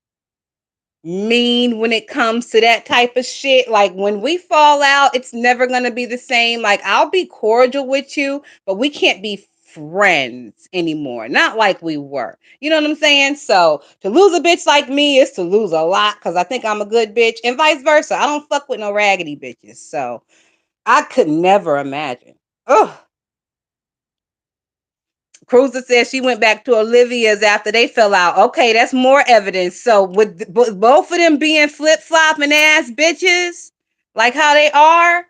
mean when it comes to that type of shit. Like when we fall out, it's never going to be the same. Like I'll be cordial with you, but we can't be friends anymore. Not like we were. You know what I'm saying? So to lose a bitch like me is to lose a lot because I think I'm a good bitch and vice versa. I don't fuck with no raggedy bitches. So I could never imagine. Ugh. Cruiser says she went back to Olivia's after they fell out. Okay, that's more evidence. So with both of them being flip flopping ass bitches, like how they are,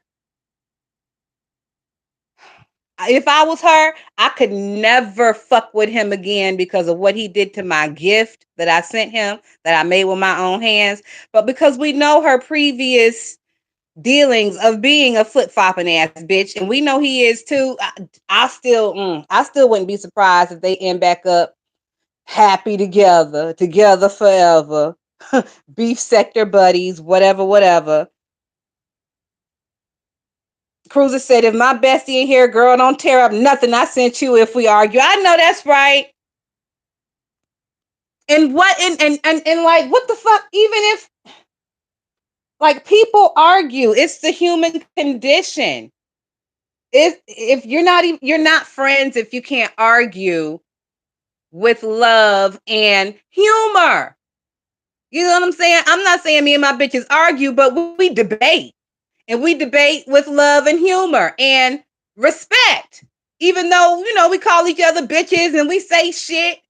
if I was her, I could never fuck with him again because of what he did to my gift that I sent him that I made with my own hands. But because we know her previous dealings of being a flip flopping ass bitch, and we know he is too, I still wouldn't be surprised if they end back up happy together forever, beef sector buddies, whatever, whatever. Cruiser said, if my bestie in here, girl, don't tear up nothing I sent you if we argue. I know that's right. And what and like what the fuck, even if like people argue, it's the human condition. If you're not friends if you can't argue with love and humor. You know what I'm saying? I'm not saying me and my bitches argue, but we debate. And we debate with love and humor and respect. Even though, we call each other bitches and we say shit,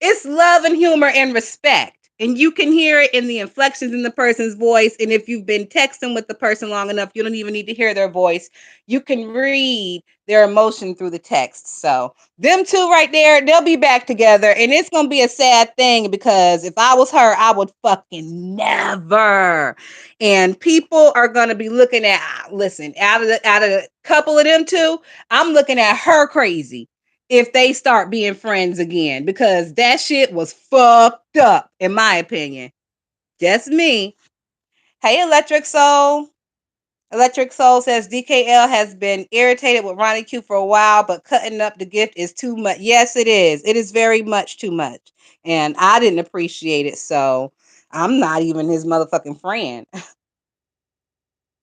it's love and humor and respect. And you can hear it in the inflections in the person's voice. And if you've been texting with the person long enough, you don't even need to hear their voice. You can read their emotion through the text. So them two right there, they'll be back together. And it's going to be a sad thing because if I was her, I would fucking never. And people are going to be looking at, listen, out of the couple of them two, I'm looking at her crazy if they start being friends again because that shit was fucked up, in my opinion. Just me. Hey, Electric Soul. Electric Soul says DKL has been irritated with Ronnie Q for a while, but cutting up the gift is too much. Yes, it is. It is very much too much. And I didn't appreciate it. So I'm not even his motherfucking friend.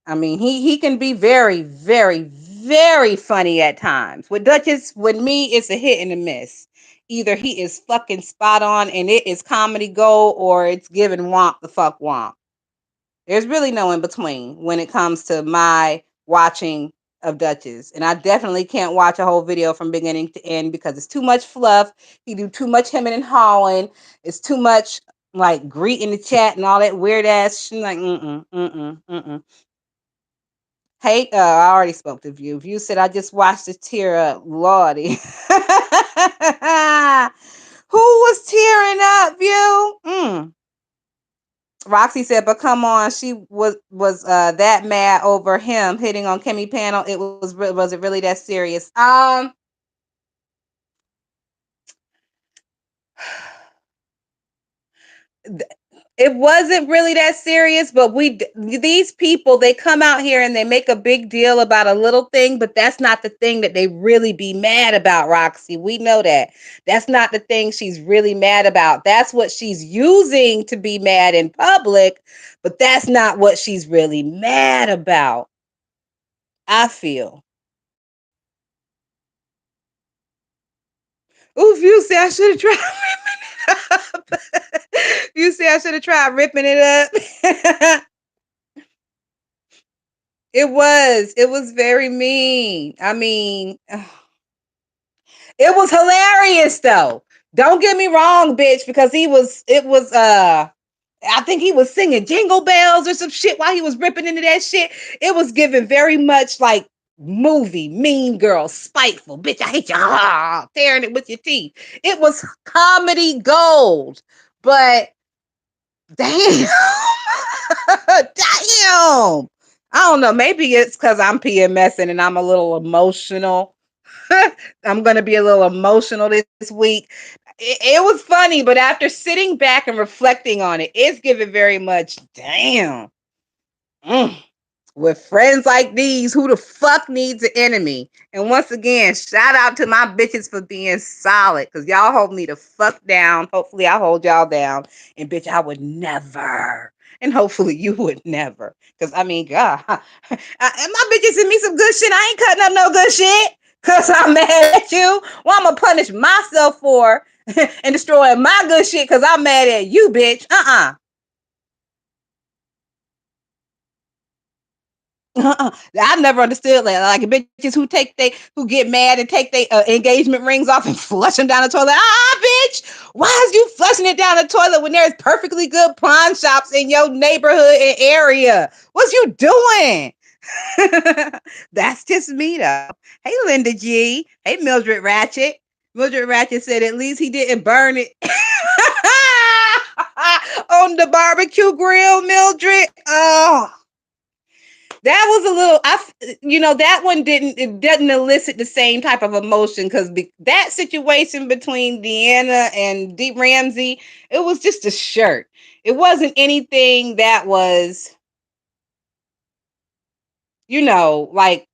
I mean, he can be very, very, very funny at times. With Duchess, with me, it's a hit and a miss. Either he is fucking spot on and it is comedy gold, or it's giving womp the fuck womp. There's really no in between when it comes to my watching of Duchess. And I definitely can't watch a whole video from beginning to end because it's too much fluff. He do too much hemming and hawing. It's too much like greet in the chat and all that weird ass shit. Like, mm-mm. Hey, I already spoke to View. View said, I just watched the tear up. Lordy. Who was tearing up, View? Roxy said, but come on, she was that mad over him hitting on Kimmy panel. Was it really that serious? It wasn't really that serious, but these people, they come out here and they make a big deal about a little thing, but that's not the thing that they really be mad about, Roxy. We know that. That's not the thing she's really mad about. That's what she's using to be mad in public, but that's not what she's really mad about. I feel. Ooh, you say I should have tried ripping it up. You say I should have tried ripping it up. It was. It was very mean. I mean, it was hilarious though. Don't get me wrong, bitch, because I think he was singing jingle bells or some shit while he was ripping into that shit. It was given very much like movie, mean girl, spiteful, bitch, I hate you, tearing it with your teeth. It was comedy gold. But damn. Damn. I don't know. Maybe it's because I'm PMSing and I'm a little emotional. I'm going to be a little emotional this week. It was funny, but after sitting back and reflecting on it, it's given very much, damn. Mm. With friends like these, who the fuck needs an enemy? And once again, shout out to my bitches for being solid, because y'all hold me the fuck down. Hopefully, I hold y'all down. And bitch, I would never. And hopefully, you would never. Because I mean, God, and my bitches send me some good shit. I ain't cutting up no good shit. Because I'm mad at you. Well, I'm going to punish myself for and destroying my good shit because I'm mad at you, bitch. I never understood that. Like bitches who get mad and take their engagement rings off and flush them down the toilet. Bitch, why is you flushing it down the toilet when there's perfectly good pawn shops in your neighborhood and area? What's you doing? That's just me though. Hey, Linda G. Hey, Mildred Ratchet. Mildred Ratchet said at least he didn't burn it on the barbecue grill, Mildred. Oh, that was a little that one didn't elicit the same type of emotion because that situation between Deanna and Deep Ramsey, it was just a shirt. It wasn't anything that was like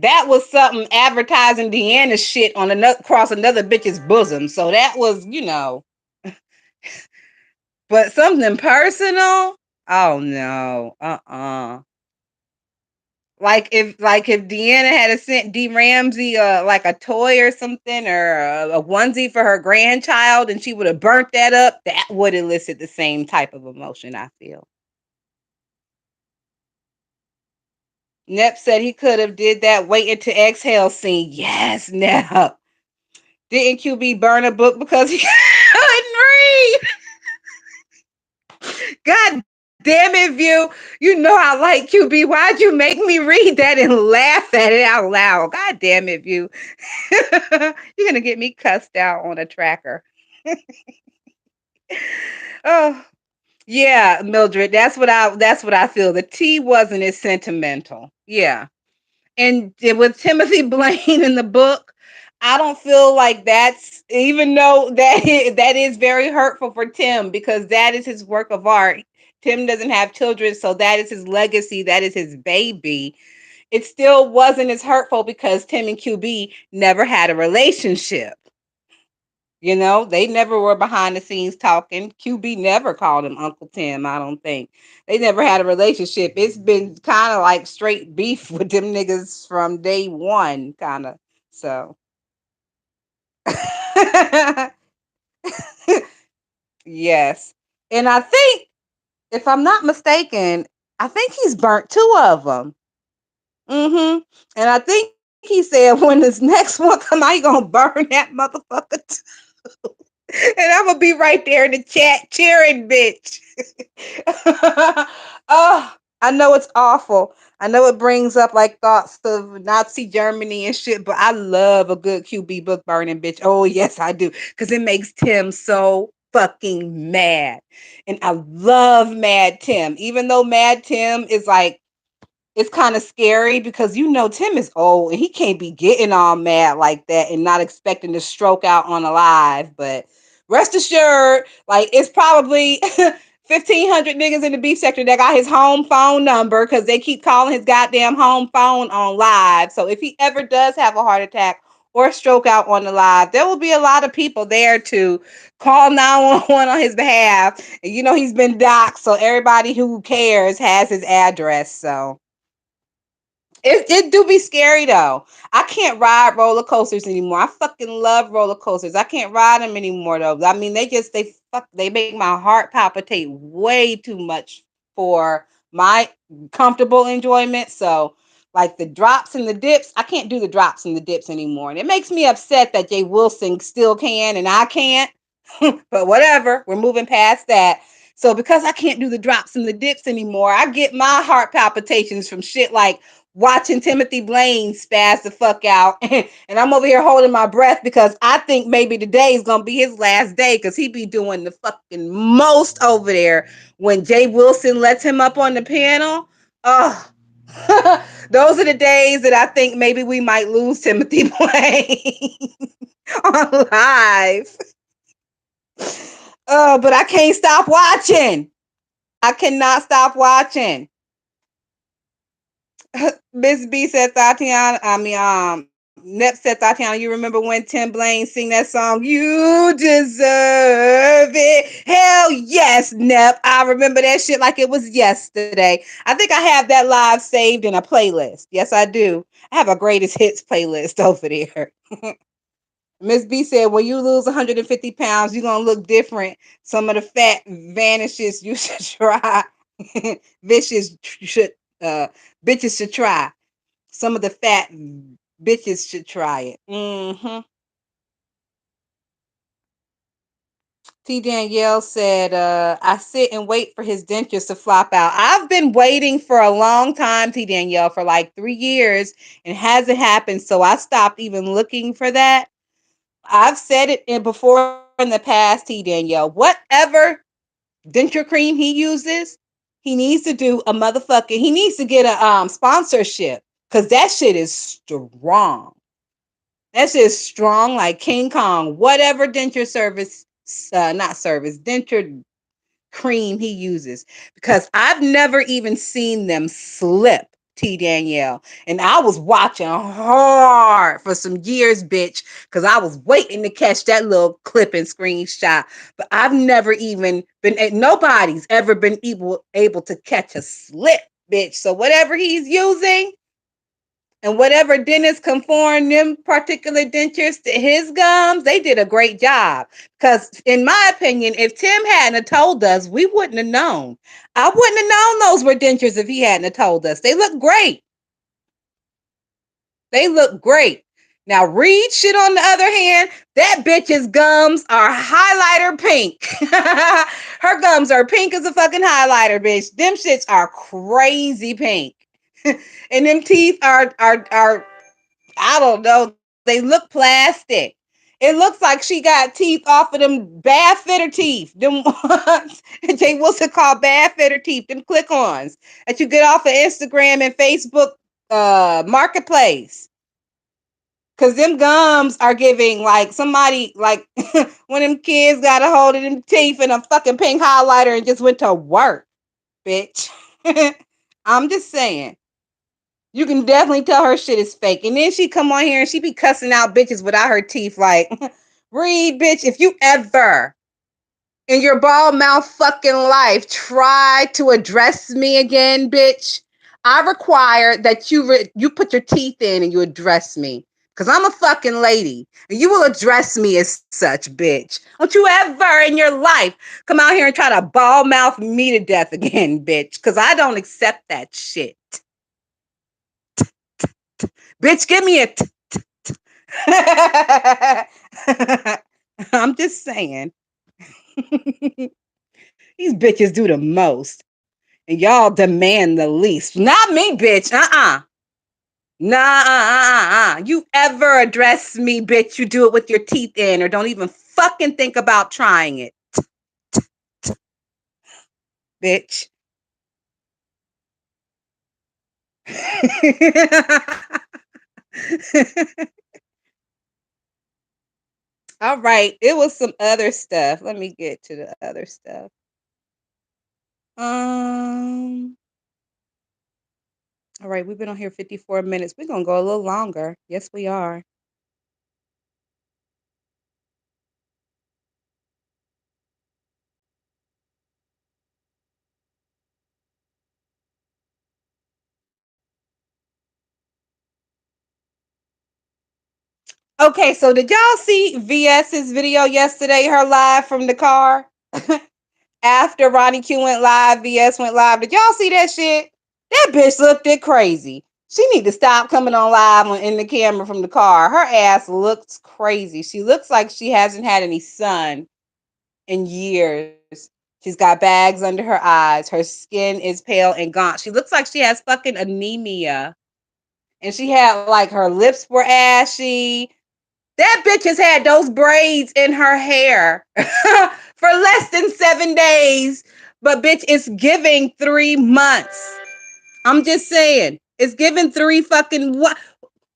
that was something advertising Deanna's shit on another across another bitch's bosom. So that was but something personal. Oh no, like if Deanna had sent D Ramsey like a toy or something or a onesie for her grandchild and she would have burnt that up, that would elicit the same type of emotion, I feel. Nep said he could have did that waiting to exhale scene. Yes, Nep. Didn't QB burn a book because he couldn't read? God damn it, View. You know I like QB. Why'd you make me read that and laugh at it out loud? God damn it, View. You're gonna get me cussed out on a tracker. Oh yeah, Mildred. That's what I feel. The tea wasn't as sentimental. Yeah. And with Timothy Blaine in the book, I don't feel like that's even though that is very hurtful for Tim because that is his work of art. Tim doesn't have children, so that is his legacy. That is his baby. It still wasn't as hurtful because Tim and QB never had a relationship. They never were behind the scenes talking. QB never called him Uncle Tim, I don't think. They never had a relationship. It's been kind of like straight beef with them niggas from day one, kind of. So, yes. And I think, if I'm not mistaken, I think he's burnt two of them. Mm-hmm. And I think he said when this next one come out, he gonna burn that motherfucker and I'm gonna be right there in the chat cheering, bitch. Oh, I know it's awful. I know it brings up like thoughts of Nazi Germany and shit, but I love a good QB book burning, bitch. Oh yes, I do, because it makes Tim so fucking mad, and I love Mad Tim, even though Mad Tim is like it's kind of scary because Tim is old and he can't be getting all mad like that and not expecting to stroke out on a live. But rest assured, like it's probably 1,500 niggas in the beef sector that got his home phone number because they keep calling his goddamn home phone on live. So if he ever does have a heart attack or stroke out on the live, there will be a lot of people there to call 911 on his behalf. And he's been doxxed, so everybody who cares has his address. So It do be scary though. I can't ride roller coasters anymore. I fucking love roller coasters. I can't ride them anymore though. I mean, they make my heart palpitate way too much for my comfortable enjoyment. So, like the drops and the dips, I can't do the drops and the dips anymore, and it makes me upset that Jay Wilson still can and I can't. But whatever, we're moving past that. So because I can't do the drops and the dips anymore, I get my heart palpitations from shit like watching Timothy Blaine spaz the fuck out. And I'm over here holding my breath because I think maybe today is going to be his last day because he be doing the fucking most over there when Jay Wilson lets him up on the panel. Oh, those are the days that I think maybe we might lose Timothy Blaine on live. Oh, but I can't stop watching. I cannot stop watching. Miss B said Tatiana, Nep said Tatiana, you remember when Tim Blaine sing that song, You Deserve It? Hell yes, Nep. I remember that shit like it was yesterday. I think I have that live saved in a playlist. Yes, I do. I have a greatest hits playlist over there. Miss B said, when you lose 150 pounds, you're going to look different. Some of the fat vanishes. You should try. Vicious should, uh, bitches should try. Some of the fat bitches should try it. Mm-hmm. T. Danielle said, I sit and wait for his dentures to flop out. I've been waiting for a long time, T. Danielle, for like 3 years, and hasn't happened. So I stopped even looking for that. I've said it before in the past, T. Danielle. Whatever denture cream he uses, he needs to do a motherfucking. He needs to get a sponsorship because that shit is strong. That shit is strong like King Kong. Whatever denture service, not service, denture cream he uses, because I've never even seen them slip. T. Danielle. And I was watching hard for some years, bitch, because I was waiting to catch that little clip and screenshot. But I've never even been, nobody's ever been able to catch a slip, bitch. So whatever he's using, and whatever dentist conformed them particular dentures to his gums, they did a great job. Because, in my opinion, if Tim hadn't have told us, we wouldn't have known. I wouldn't have known those were dentures if he hadn't have told us. They look great. They look great. Now, Reed shit, on the other hand, that bitch's gums are highlighter pink. Her gums are pink as a fucking highlighter, bitch. Them shits are crazy pink. And them teeth are I don't know. They look plastic. It looks like she got teeth off of them bad fitter teeth. Them ones Jay Wilson called bad fitter teeth. Them click-ons that you get off of Instagram and Facebook marketplace. Cause them gums are giving like somebody like when them kids got a hold of them teeth and a fucking pink highlighter and just went to work, bitch. I'm just saying. You can definitely tell her shit is fake. And then she come on here and she be cussing out bitches without her teeth. Like, Reed, bitch, if you ever in your bald mouth fucking life try to address me again, bitch, I require that you put your teeth in and you address me. Cause I'm a fucking lady. And you will address me as such, bitch. Don't you ever in your life come out here and try to bald mouth me to death again, bitch. Cause I don't accept that shit. Bitch, give me it. I'm just saying. These bitches do the most. And y'all demand the least. Not me, bitch. Nah, You ever address me, bitch, you do it with your teeth in or don't even fucking think about trying it. Bitch. All right. It was some other stuff. Let me get to the other stuff. Um, all right, we've been on here 54 minutes. We're gonna go a little longer. Yes, we are. Okay, so did y'all see VS's video yesterday? Her live from the car after Ronnie Q went live, VS went live. Did y'all see that shit? That bitch looked it crazy. She need to stop coming on live in the camera from the car. Her ass looks crazy. She looks like she hasn't had any sun in years. She's got bags under her eyes. Her skin is pale and gaunt. She looks like she has fucking anemia. And she had like her lips were ashy. That bitch has had those braids in her hair for less than 7 days. But bitch, it's giving 3 months. I'm just saying. It's giving three fucking what?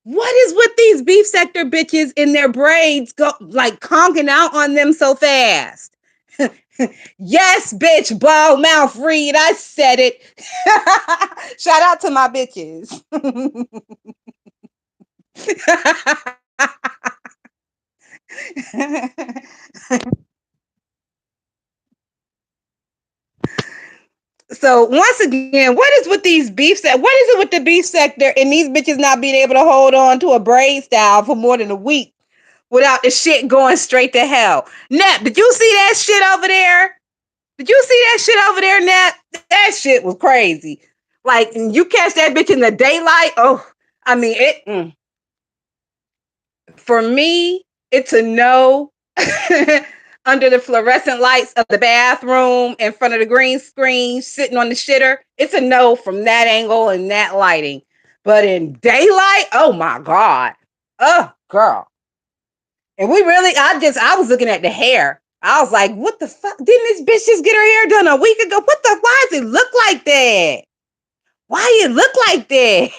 What is with these beef sector bitches in their braids go like conking out on them so fast? Yes, bitch, bald mouth Reed. I said it. Shout out to my bitches. So once again, what is with these what is it with the beef sector and these bitches not being able to hold on to a braid style for more than a week without the shit going straight to hell? Nep, did you see that shit over there? Did you see that shit over there, Nep? That shit was crazy. Like you catch that bitch in the daylight. Oh, I mean it. For me, it's a no. Under the fluorescent lights of the bathroom in front of the green screen, sitting on the shitter, it's a no from that angle and that lighting. But in daylight, oh my God. Oh, girl. And we really, I was looking at the hair. I was like, what the fuck? Didn't this bitch just get her hair done a week ago? Why does it look like that? Why it look like that?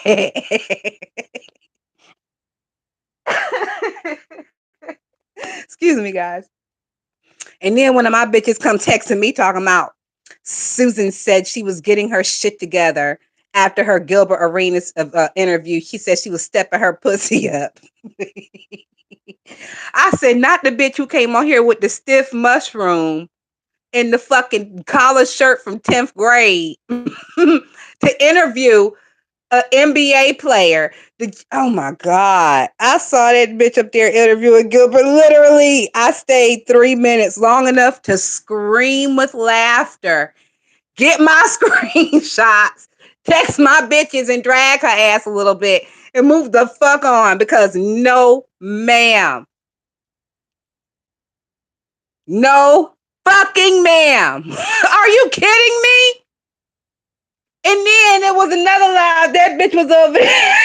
Excuse me, guys. And then one of my bitches come texting me talking about Susan said she was getting her shit together after her Gilbert Arenas interview. She said she was stepping her pussy up. I said, not the bitch who came on here with the stiff mushroom and the fucking collar shirt from 10th grade to interview an NBA player. Oh my God. I saw that bitch up there interviewing Gilbert. Literally, I stayed 3 minutes long enough to scream with laughter, get my screenshots, text my bitches and drag her ass a little bit and move the fuck on because no, ma'am. No fucking ma'am. Are you kidding me? And then there was another live. That bitch was over there.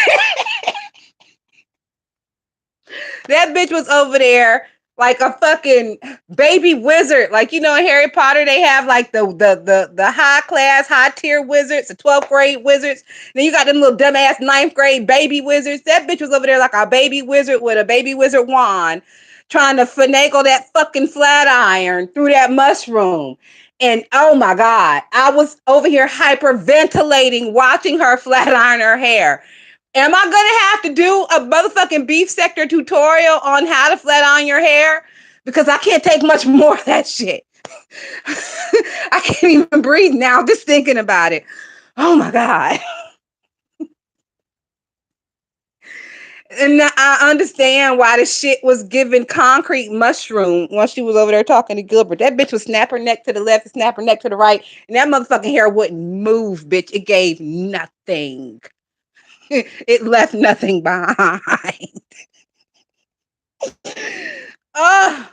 That bitch was over there like a fucking baby wizard. Like you know in Harry Potter they have like the high class, high tier wizards, the 12th grade wizards. Then you got them little dumbass 9th grade baby wizards. That bitch was over there like a baby wizard with a baby wizard wand trying to finagle that fucking flat iron through that mushroom. And oh my God, I was over here hyperventilating watching her flat iron her hair. Am I gonna have to do a motherfucking beef sector tutorial on how to flat iron your hair? Because I can't take much more of that shit. I can't even breathe now just thinking about it. Oh my God. And I understand why the shit was giving concrete mushroom once she was over there talking to Gilbert. That bitch would snap her neck to the left and snap her neck to the right, and that motherfucking hair wouldn't move, bitch. It gave nothing. It left nothing behind. Oh,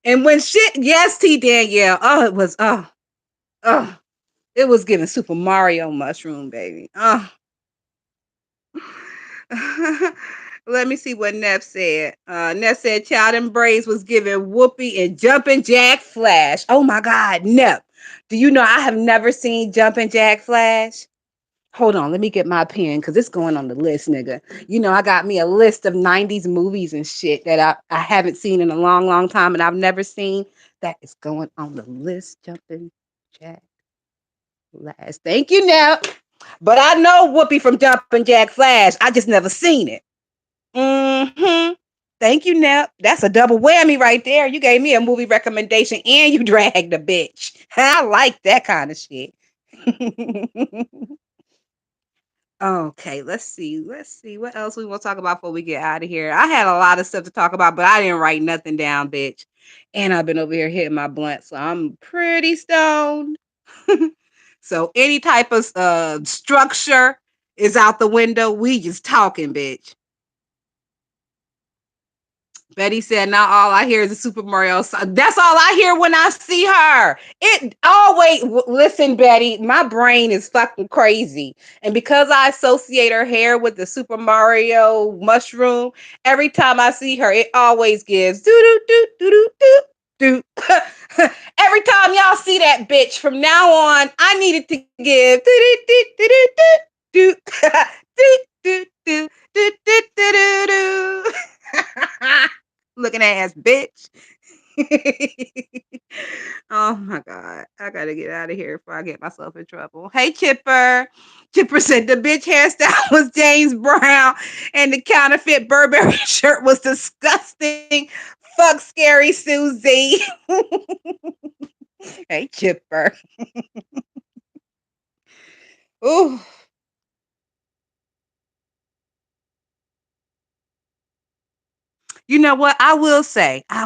and when shit, yes, T Danielle. Oh, it was oh, it was giving Super Mario mushroom, baby. Oh. Let me see what Neff said. Neff said Child Embrace was giving Whoopi and Jumpin' Jack Flash. Oh my God, Neff. Do you know I have never seen Jumpin' Jack Flash? Hold on, let me get my pen because it's going on the list, nigga. You know, I got me a list of 90s movies and shit that I haven't seen in a long, long time and I've never seen. That is going on the list. Jumping Jack Flash. Thank you, Nell. But I know Whoopi from Jumping Jack Flash. I just never seen it. Mm-hmm. Thank you, Nell. That's a double whammy right there. You gave me a movie recommendation and you dragged a bitch. I like that kind of shit. Okay, let's see. Let's see what else we want to talk about before we get out of here. I had a lot of stuff to talk about, but I didn't write nothing down, bitch. And I've been over here hitting my blunt, so I'm pretty stoned. So any type of structure is out the window. We just talking, bitch. Betty said, "Not all I hear is a Super Mario song." That's all I hear when I see her. It always listen, Betty. My brain is fucking crazy, and because I associate her hair with the Super Mario mushroom, every time I see her, it always gives do do do do do do do. Every time y'all see that bitch from now on, I needed to give do do do do do do do do do do do do do. Looking ass bitch. Oh my god. I gotta get out of here before I get myself in trouble. Hey Chipper. Chipper said the bitch hairstyle was James Brown and the counterfeit Burberry shirt was disgusting. Fuck scary Susie. Hey Chipper. Ooh. You know what? I will say, I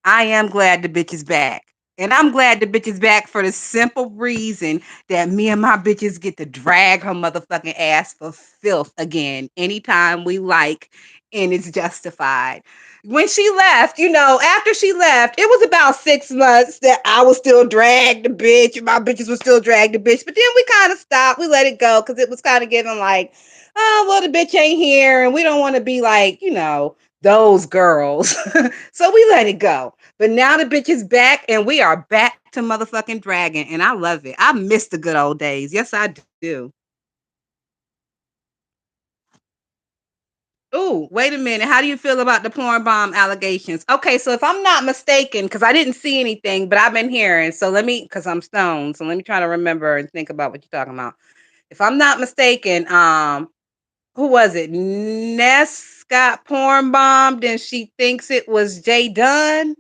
am glad the bitch is back. And I'm glad the bitch is back for the simple reason that me and my bitches get to drag her motherfucking ass for filth again anytime we like, and it's justified. When she left, after she left, it was about 6 months that I was still drag the bitch, and my bitches would still drag the bitch. But then we kind of stopped. We let it go because it was kind of giving like, oh, well, the bitch ain't here, and we don't want to be like, those girls. So we let it go. But now the bitch is back and we are back to motherfucking dragon. And I love it. I miss the good old days. Yes, I do. Ooh, wait a minute. How do you feel about the porn bomb allegations? Okay, so if I'm not mistaken, because I didn't see anything, but I've been hearing. So because I'm stoned. So let me try to remember and think about what you're talking about. If I'm not mistaken, who was it? Ness got porn bombed and she thinks it was Jay Dunn.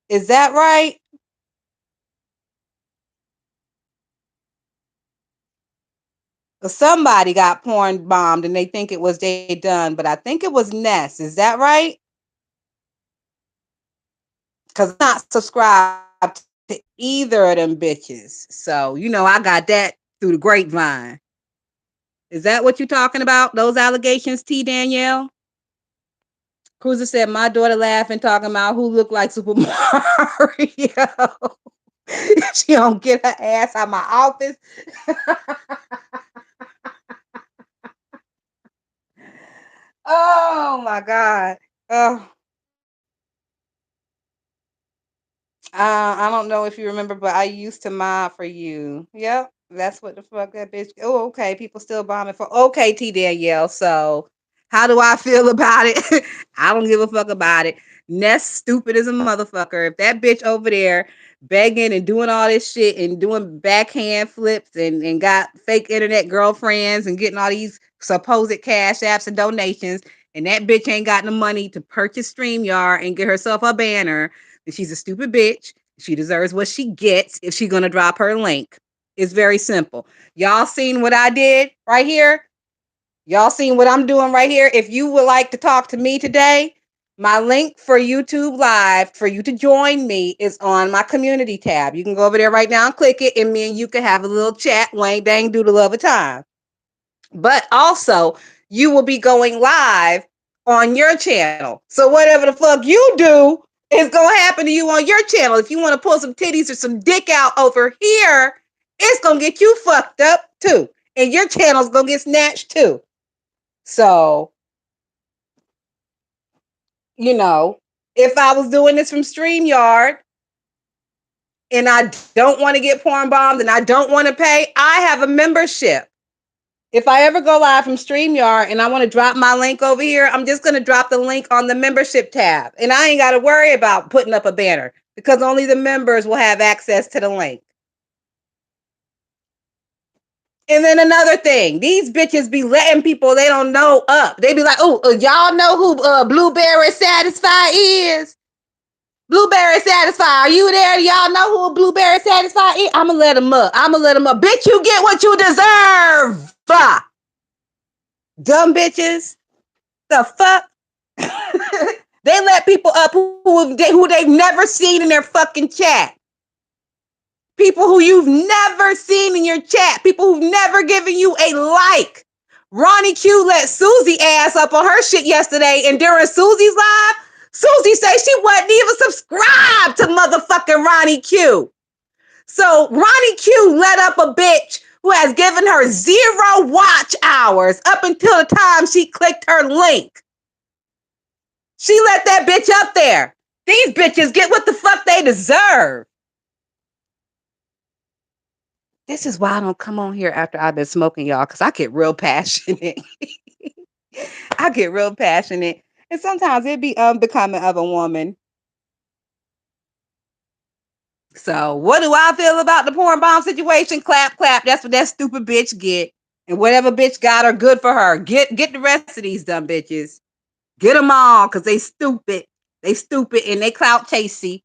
Is that right? Somebody got porn bombed and they think it was Jay Dunn, but I think it was Ness. Is that right? Because I'm not subscribed to either of them bitches. So, I got that through the grapevine. Is that what you're talking about? Those allegations, T. Danielle? Cruiser said, my daughter laughing, talking about who looked like Super Mario. She don't get her ass out my office. Oh my God. Oh, I don't know if you remember, but I used to mob for you. Yep, that's what the fuck that bitch. Oh, okay. People still bombing for. Okay, T Danielle. So, how do I feel about it? I don't give a fuck about it. Ness stupid as a motherfucker. If that bitch over there begging and doing all this shit and doing backhand flips and got fake internet girlfriends and getting all these supposed cash apps and donations, and that bitch ain't got the money to purchase StreamYard and get herself a banner, she's a stupid bitch. She deserves what she gets if she's gonna drop her link. It's very simple. Y'all seen what I did right here? Y'all seen what I'm doing right here? If you would like to talk to me today, my link for YouTube Live for you to join me is on my community tab. You can go over there right now and click it, and me and you can have a little chat, wang dang doodle of a time. But also, you will be going live on your channel. So whatever the fuck you do is gonna happen to you on your channel. If you want to pull some titties or some dick out over here, it's gonna get you fucked up too. And your channel's gonna get snatched too. So, you know, if I was doing this from StreamYard and I don't want to get porn bombed and I don't want to pay, I have a membership. If I ever go live from StreamYard and I want to drop my link over here, I'm just going to drop the link on the membership tab. And I ain't got to worry about putting up a banner because only the members will have access to the link. And then another thing, these bitches be letting people they don't know up. They be like, oh, y'all know who Blueberry Satisfy is? Blueberry Satisfied, are you there? Y'all know who a Blueberry Satisfied is? I'ma let him up. I'ma let him up. Bitch, you get what you deserve. Dumb bitches. The fuck? They let people up who they've never seen in their fucking chat. People who you've never seen in your chat. People who've never given you a like. Ronnie Q let Susie ass up on her shit yesterday, and during Susie's live, Susie said she wasn't even subscribed to motherfucking Ronnie Q. So Ronnie Q let up a bitch who has given her 0 watch hours up until the time she clicked her link. She let that bitch up there. These bitches get what the fuck they deserve. This is why I don't come on here after I've been smoking, y'all, because I get real passionate. I get real passionate. And sometimes it be unbecoming of a woman. So what do I feel about the porn bomb situation? Clap, clap. That's what that stupid bitch get. And whatever bitch got her, good for her. Get the rest of these dumb bitches. Get them all, because they stupid. They stupid and they clout chasey.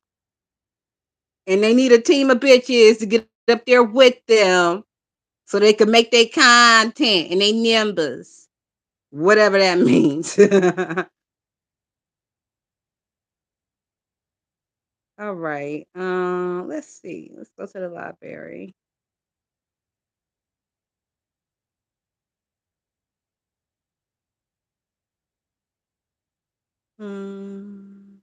And they need a team of bitches to get up there with them so they can make their content and they numbers. Whatever that means. All right. Let's see. Let's go to the library. Hmm.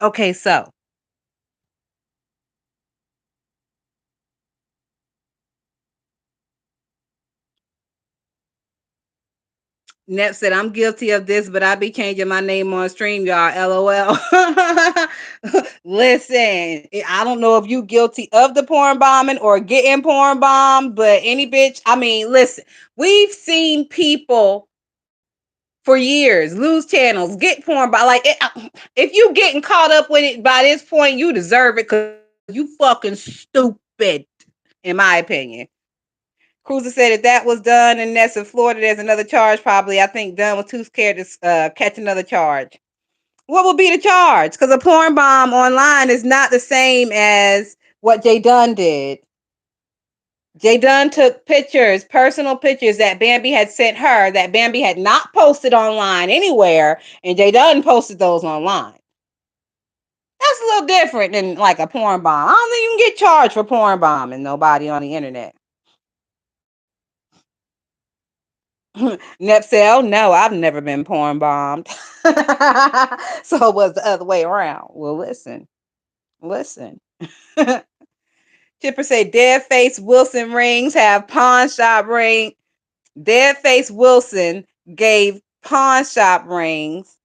Okay, so Nep said, I'm guilty of this, but I be changing my name on stream, y'all. LOL. Listen, I don't know if you guilty of the porn bombing or getting porn bombed, but any bitch, I mean, listen, we've seen people for years lose channels, get porn by like if you getting caught up with it by this point, you deserve it because you fucking stupid, in my opinion. Cruiser said if that was done in Ness in Florida, there's another charge probably. I think Dunn was too scared to catch another charge. What would be the charge? Because a porn bomb online is not the same as what Jay Dunn did. Jay Dunn took pictures, personal pictures that Bambi had sent her that Bambi had not posted online anywhere, and Jay Dunn posted those online. That's a little different than like a porn bomb. I don't think you can get charged for porn bombing nobody on the internet. Nepsel, no, I've never been porn bombed. So it was the other way around. Well, listen. Chipper said dead face Wilson rings have pawn shop ring. Dead face Wilson gave pawn shop rings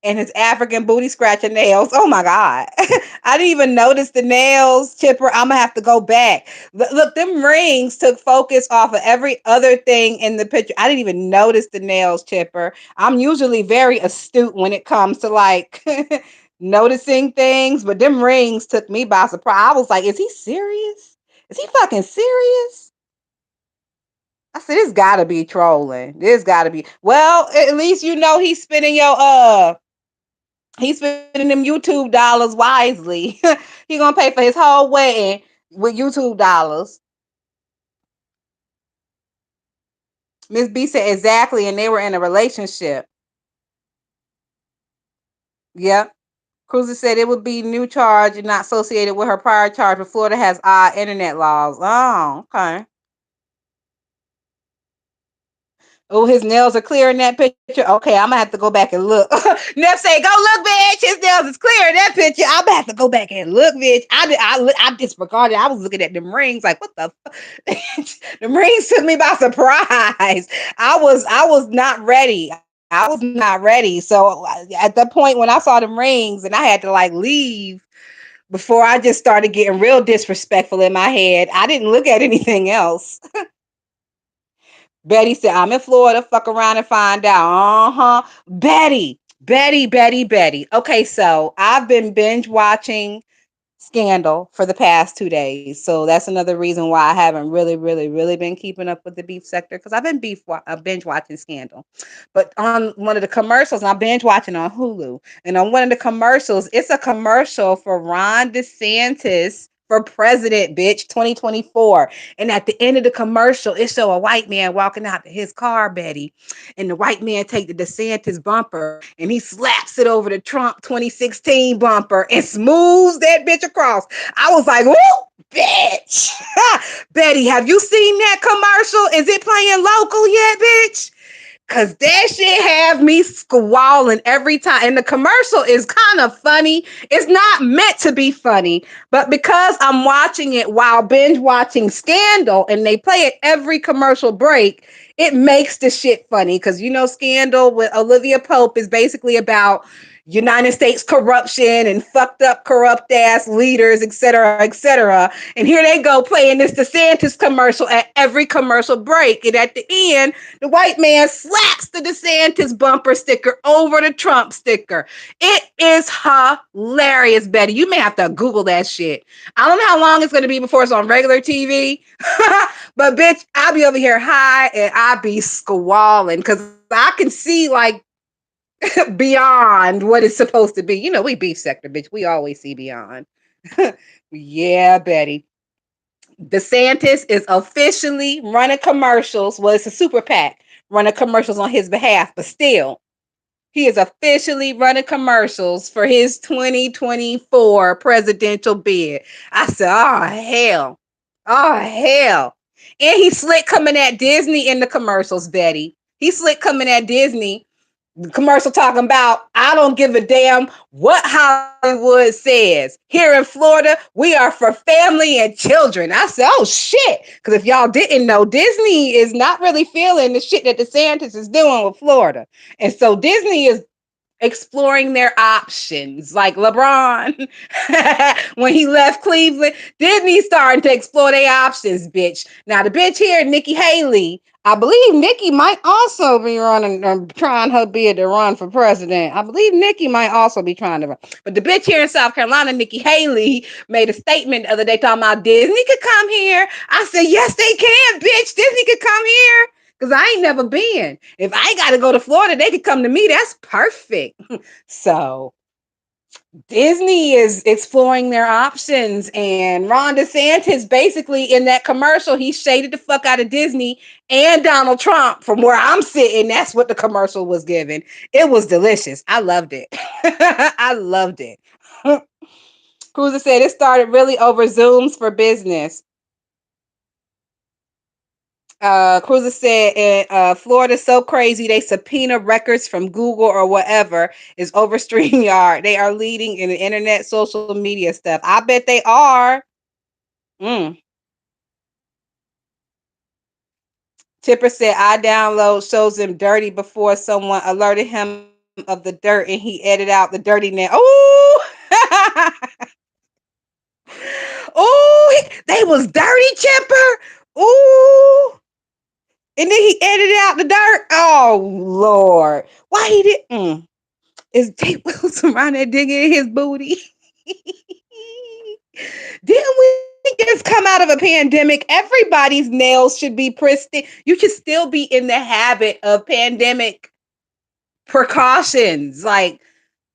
and his African booty scratcher nails. Oh my God. I didn't even notice the nails, Chipper. I'm gonna have to go back. Look, them rings took focus off of every other thing in the picture. I didn't even notice the nails, Chipper. I'm usually very astute when it comes to like noticing things, but them rings took me by surprise. I was like, is he serious? Is he fucking serious? I said, this gotta be trolling. This gotta be. Well, at least you know he's spending them YouTube dollars wisely. He gonna pay for his whole wedding with YouTube dollars. Miss B said exactly, and they were in a relationship. Yep. Cruiser said it would be new charge and not associated with her prior charge, but Florida has odd internet laws. Oh, okay. Oh, his nails are clear in that picture. Okay, I'm gonna have to go back and look. Neff say, "Go look, bitch. His nails is clear in that picture." I'm gonna have to go back and look, bitch. I disregarded. I was looking at them rings, like, what the? The rings took me by surprise. I was not ready. I was not ready. So at the point when I saw them rings, and I had to like leave before I just started getting real disrespectful in my head. I didn't look at anything else. Betty said, I'm in Florida. Fuck around and find out. Uh-huh. Betty. Okay, so I've been binge watching scandal for the past 2 days. So that's another reason why I haven't really been keeping up with the beef sector because I've been binge watching Scandal. But on one of the commercials, and I'm binge watching on Hulu, and on one of the commercials, it's a commercial for Ron DeSantis for president, bitch, 2024. And at the end of the commercial, it show a white man walking out to his car, Betty, and the white man take the DeSantis bumper and he slaps it over the Trump 2016 bumper and smooths that bitch across. I was like, whoa, bitch. Betty, have you seen that commercial? Is it playing local yet, bitch? Cause that shit have me squalling every time. And the commercial is kind of funny. It's not meant to be funny, but because I'm watching it while binge watching Scandal and they play it every commercial break, it makes the shit funny. Cause Scandal with Olivia Pope is basically about United States corruption and fucked up corrupt ass leaders, et cetera, et cetera. And here they go playing this DeSantis commercial at every commercial break. And at the end, the white man slaps the DeSantis bumper sticker over the Trump sticker. It is hilarious, Betty. You may have to Google that shit. I don't know how long it's going to be before it's on regular TV, but bitch, I'll be over here high and I'll be squalling because I can see like beyond what it's supposed to be. We beef sector, bitch. We always see beyond. Yeah, Betty. DeSantis is officially running commercials. Well, it's a super PAC running commercials on his behalf, but still, he is officially running commercials for his 2024 presidential bid. I said, oh, hell. Oh, hell. And he's slick coming at Disney in the commercials, Betty. He's slick coming at Disney commercial talking about I don't give a damn what Hollywood says. Here in Florida, we are for family and children. I said, oh shit. Because if y'all didn't know, Disney is not really feeling the shit that DeSantis is doing with Florida. And so Disney is exploring their options. Like LeBron, when he left Cleveland, Disney starting to explore their options, bitch. Now, the bitch here, Nikki Haley, I believe Nikki might also be running, trying her bid to run for president. I believe Nikki might also be trying to run. But the bitch here in South Carolina, Nikki Haley, made a statement the other day talking about Disney could come here. I said, yes, they can, bitch. Disney could come here. Because I ain't never been. If I got to go to Florida, they could come to me. That's perfect. So Disney is exploring their options. And Ron DeSantis, basically in that commercial, he shaded the fuck out of Disney and Donald Trump from where I'm sitting. That's what the commercial was giving. It was delicious. I loved it. I loved it. Cruiser said it started really over Zooms for business. Cruiser said in Florida's so crazy they subpoena records from Google or whatever is over StreamYard. They are leading in the internet social media stuff. I bet they are. Mm. Tipper said I download shows him dirty before someone alerted him of the dirt and he edited out the dirtiness. Oh, oh, they was dirty, Chipper. Ooh. And then he edited out the dirt. Oh Lord, why he did? Is Jake Wilson around there digging in his booty? Didn't we just come out of a pandemic? Everybody's nails should be pristine. You should still be in the habit of pandemic precautions. Like,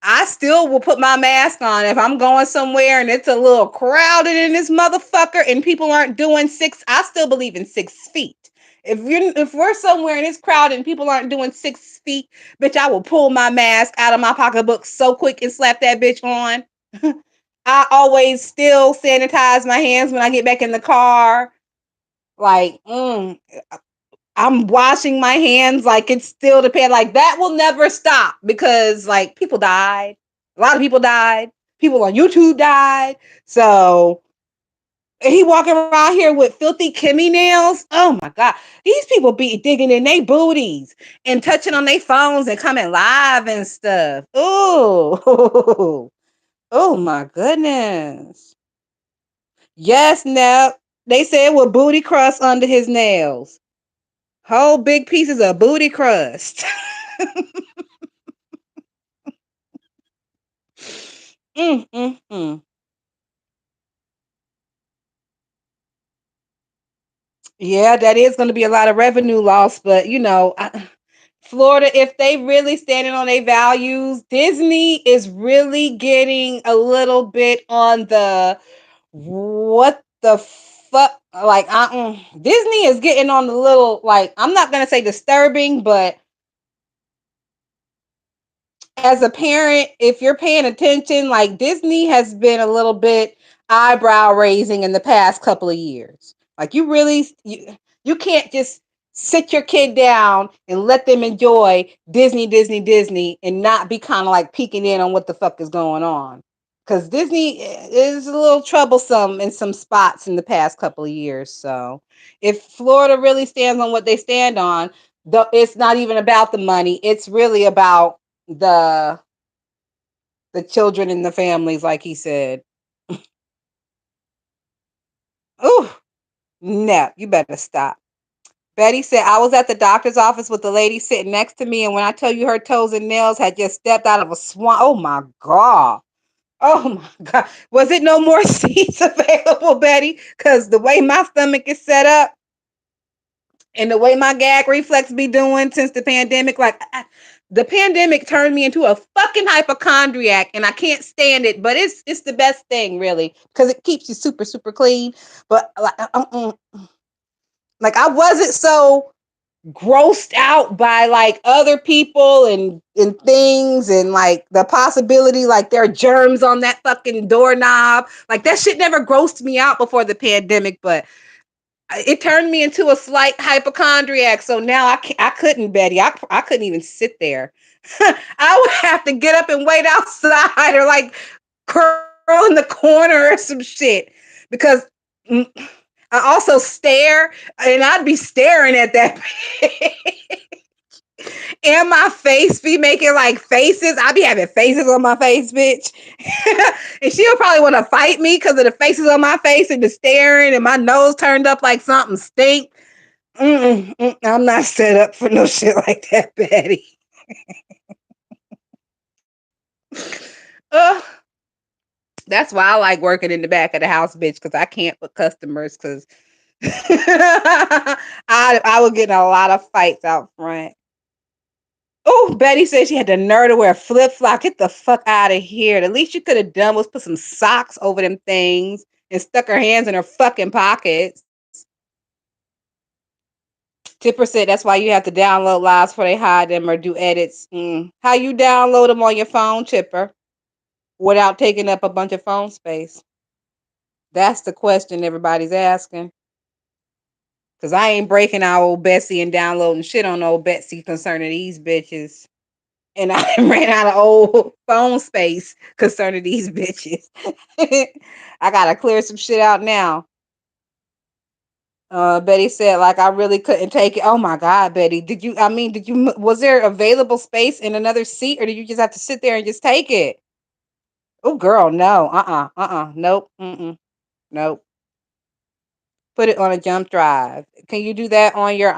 I still will put my mask on if I'm going somewhere and it's a little crowded in this motherfucker and people aren't doing I still believe in 6 feet. If we're somewhere and it's crowded and people aren't doing 6 feet, bitch, I will pull my mask out of my pocketbook so quick and slap that bitch on. I always still sanitize my hands when I get back in the car. Like, I'm washing my hands like it's still the pan. Like that will never stop because like people died. A lot of people died. People on YouTube died. So he walking around here with filthy Kimmy nails. Oh my God. These people be digging in their booties and touching on their phones and coming live and stuff. Oh, oh my goodness. Yes, Nep. They said with booty crust under his nails. Whole big pieces of booty crust. mm, mm, mm. Yeah, that is going to be a lot of revenue loss, but Florida, if they really standing on their values, Disney is really getting a little bit on the what the fuck, like Disney is getting on the little, like, I'm not gonna say disturbing, but as a parent, if you're paying attention, like Disney has been a little bit eyebrow raising in the past couple of years. Like you can't just sit your kid down and let them enjoy Disney, and not be kind of like peeking in on what the fuck is going on. Because Disney is a little troublesome in some spots in the past couple of years. So if Florida really stands on what they stand on, it's not even about the money. It's really about the the children and the families, like he said. Oh, no, you better stop. Betty said, I was at the doctor's office with the lady sitting next to me, and when I tell you her toes and nails had just stepped out of a swamp, oh my God. Oh my God. Was it no more seats available, Betty? Because the way my stomach is set up, and the way my gag reflex be doing since the pandemic, like the pandemic turned me into a fucking hypochondriac, and I can't stand it. But it's the best thing, really, because it keeps you super super clean. But like I wasn't so grossed out by like other people and things, and like the possibility like there are germs on that fucking doorknob. Like that shit never grossed me out before the pandemic, but it turned me into a slight hypochondriac. So now I couldn't, Betty. I couldn't even sit there. I would have to get up and wait outside, or like curl in the corner or some shit, because mm, I also stare, and I'd be staring at that. And my face be making like faces. I be having faces on my face, bitch. And she'll probably want to fight me because of the faces on my face and the staring and my nose turned up like something stink. I'm not set up for no shit like that, Betty. uh, that's why I like working in the back of the house, bitch, because I can't with customers, because I would get in a lot of fights out front. Oh, Betty said she had the nerve to wear flip flop. Get the fuck out of here. The least you could have done was put some socks over them things and stuck her hands in her fucking pockets. Tipper said that's why you have to download lives before they hide them or do edits. How you download them on your phone, Tipper, without taking up a bunch of phone space? That's the question everybody's asking. Cause I ain't breaking our old Betsy and downloading shit on old Betsy concerning these bitches. And I ran out of old phone space concerning these bitches. I gotta clear some shit out now. Betty said, like, I really couldn't take it. Oh my God, Betty, was there available space in another seat, or did you just have to sit there and just take it? Oh, girl, no, nope, nope. Put it on a jump drive. Can you do that on your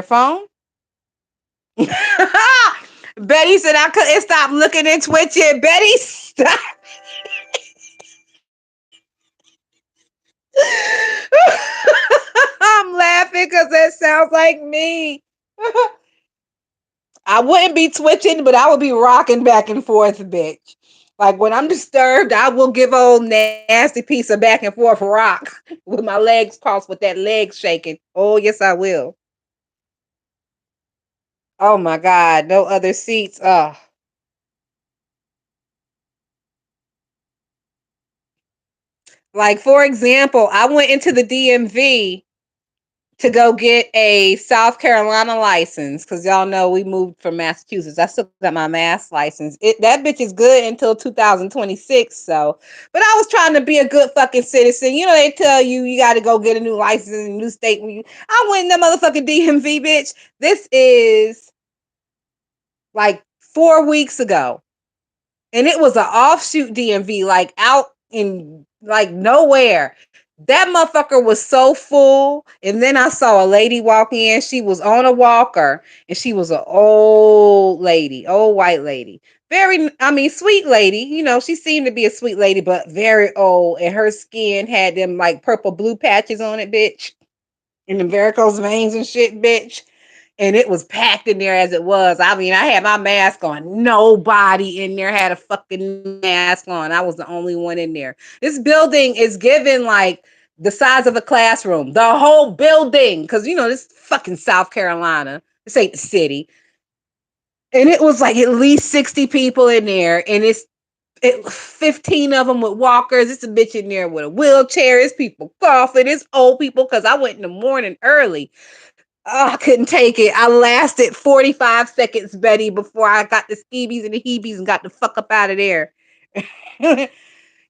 phone? Betty said I couldn't stop looking and twitching. Betty, stop. I'm laughing because that sounds like me. I wouldn't be twitching, but I would be rocking back and forth, bitch. Like when I'm disturbed, I will give old nasty piece of back and forth rock with my legs crossed with that leg shaking. Oh, yes, I will. Oh my God, no other seats. Like for example, I went into the DMV to go get a South Carolina license, because y'all know we moved from Massachusetts. I still got my Mass license. That bitch is good until 2026. So, but I was trying to be a good fucking citizen. You know, they tell you got to go get a new license in a new state. I went in the motherfucking DMV, bitch. This is like 4 weeks ago, and it was an offshoot DMV, like out in like nowhere. That motherfucker was so full. And then I saw a lady walk in. She was on a walker, and she was an old lady, old white lady. Very, I mean, sweet lady. You know, she seemed to be a sweet lady, but very old. And her skin had them like purple blue patches on it, bitch. and the varicose veins and shit, bitch. And it was packed in there as it was. I mean, I had my mask on. Nobody in there had a fucking mask on. I was the only one in there. This building is given like the size of a classroom. The whole building. Because, you know, this fucking South Carolina. This ain't the city. And it was like at least 60 people in there. And 15 of them with walkers. It's a bitch in there with a wheelchair. It's people coughing. It's old people because I went in the morning early. Oh, I couldn't take it. I lasted 45 seconds, Betty, before I got the skeebies and the heebies and got the fuck up out of there.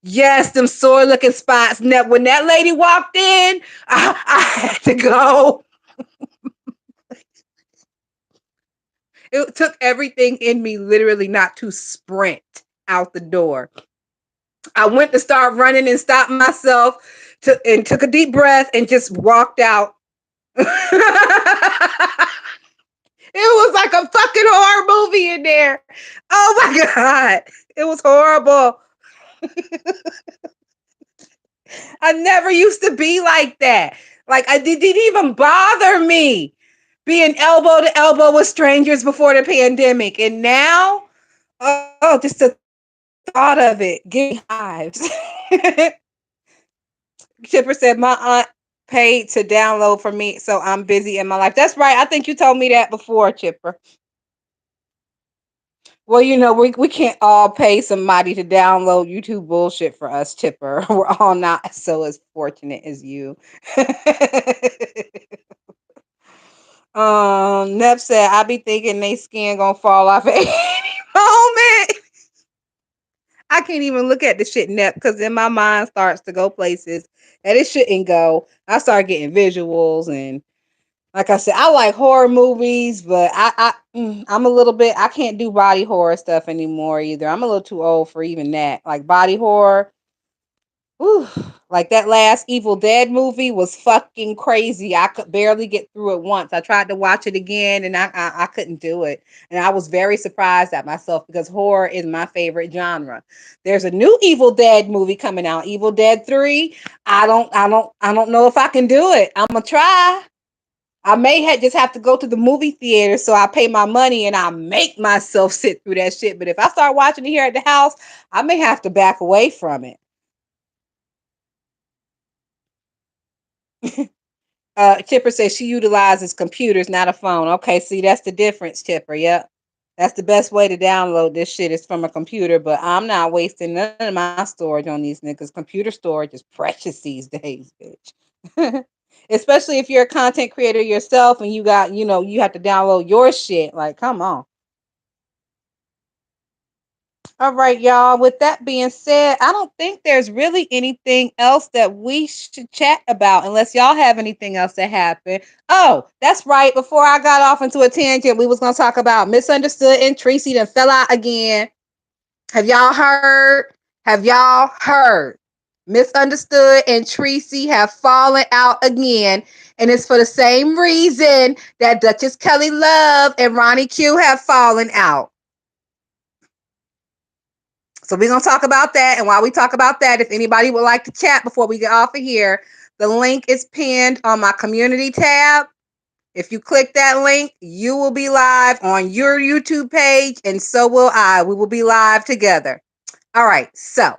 Yes, them sore looking spots. Now, when that lady walked in, I had to go. It took everything in me literally not to sprint out the door. I went to start running and stopped myself and took a deep breath and just walked out. It was like a fucking horror movie in there. Oh my God. It was horrible. I never used to be like that. Like, it didn't even bother me being elbow to elbow with strangers before the pandemic. And now, oh, just the thought of it gives me hives. Chipper said, my aunt paid to download for me, so I'm busy in my life. That's right. I think you told me that before, Chipper. Well, you know, we can't all pay somebody to download YouTube bullshit for us, Chipper. We're all not so as fortunate as you. Neff said, I be thinking they skin gonna fall off at any moment. I can't even look at the shit, Neff, because then my mind starts to go places that it shouldn't go. I start getting visuals, and like I said, I like horror movies, but I'm a little bit. I can't do body horror stuff anymore either. I'm a little too old for even that. Like body horror, whew, like that last Evil Dead movie was fucking crazy. I could barely get through it once. I tried to watch it again, and I couldn't do it. And I was very surprised at myself because horror is my favorite genre. There's a new Evil Dead movie coming out, Evil Dead 3. I don't know if I can do it. I'm gonna try. I may just have to go to the movie theater, so I pay my money and I make myself sit through that shit. But if I start watching it here at the house, I may have to back away from it. Chipper says she utilizes computers, not a phone. Okay, see, that's the difference, Chipper. Yep. That's the best way to download this shit is from a computer, but I'm not wasting none of my storage on these niggas. Computer storage is precious these days, bitch. Especially if you're a content creator yourself and you got, you have to download your shit. Like, come on. All right, y'all. With that being said, I don't think there's really anything else that we should chat about unless y'all have anything else that happened. Oh, that's right. Before I got off into a tangent, we was going to talk about Misunderstood and Tracy that fell out again. Have y'all heard? Have y'all heard? Misunderstood and Tracy have fallen out again. And it's for the same reason that Duchess Kelly Love and Ronnie Q have fallen out. So we're going to talk about that. And while we talk about that, if anybody would like to chat before we get off of here, the link is pinned on my community tab. If you click that link, you will be live on your YouTube page, and so will I. We will be live together. All right. So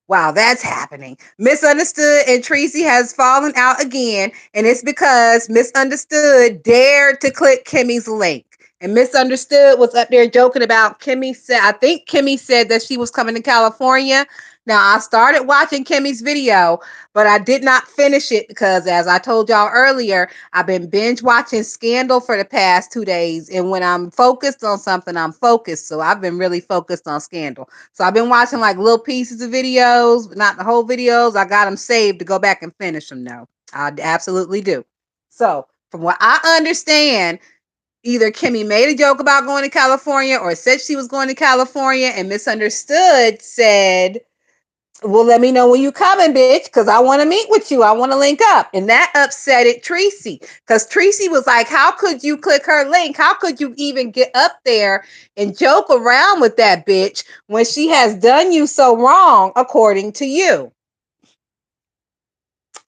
while that's happening, Misunderstood and Tracy has fallen out again, and it's because Misunderstood dared to click Kimmy's link. And Misunderstood was up there joking about I think Kimmy said that she was coming to California. Now, I started watching Kimmy's video, but I did not finish it because, as I told y'all earlier, I've been binge watching Scandal for the past 2 days. And when I'm focused on something, I'm focused. So I've been really focused on Scandal. So I've been watching like little pieces of videos, but not the whole videos. I got them saved to go back and finish them now. I absolutely do. So from what I understand, either Kimmy made a joke about going to California or said she was going to California, and Misunderstood said, well, let me know when you coming, bitch, because I want to meet with you. I want to link up. And that upset it Tracy, because Tracy was like, how could you click her link? How could you even get up there and joke around with that bitch when she has done you so wrong, according to you?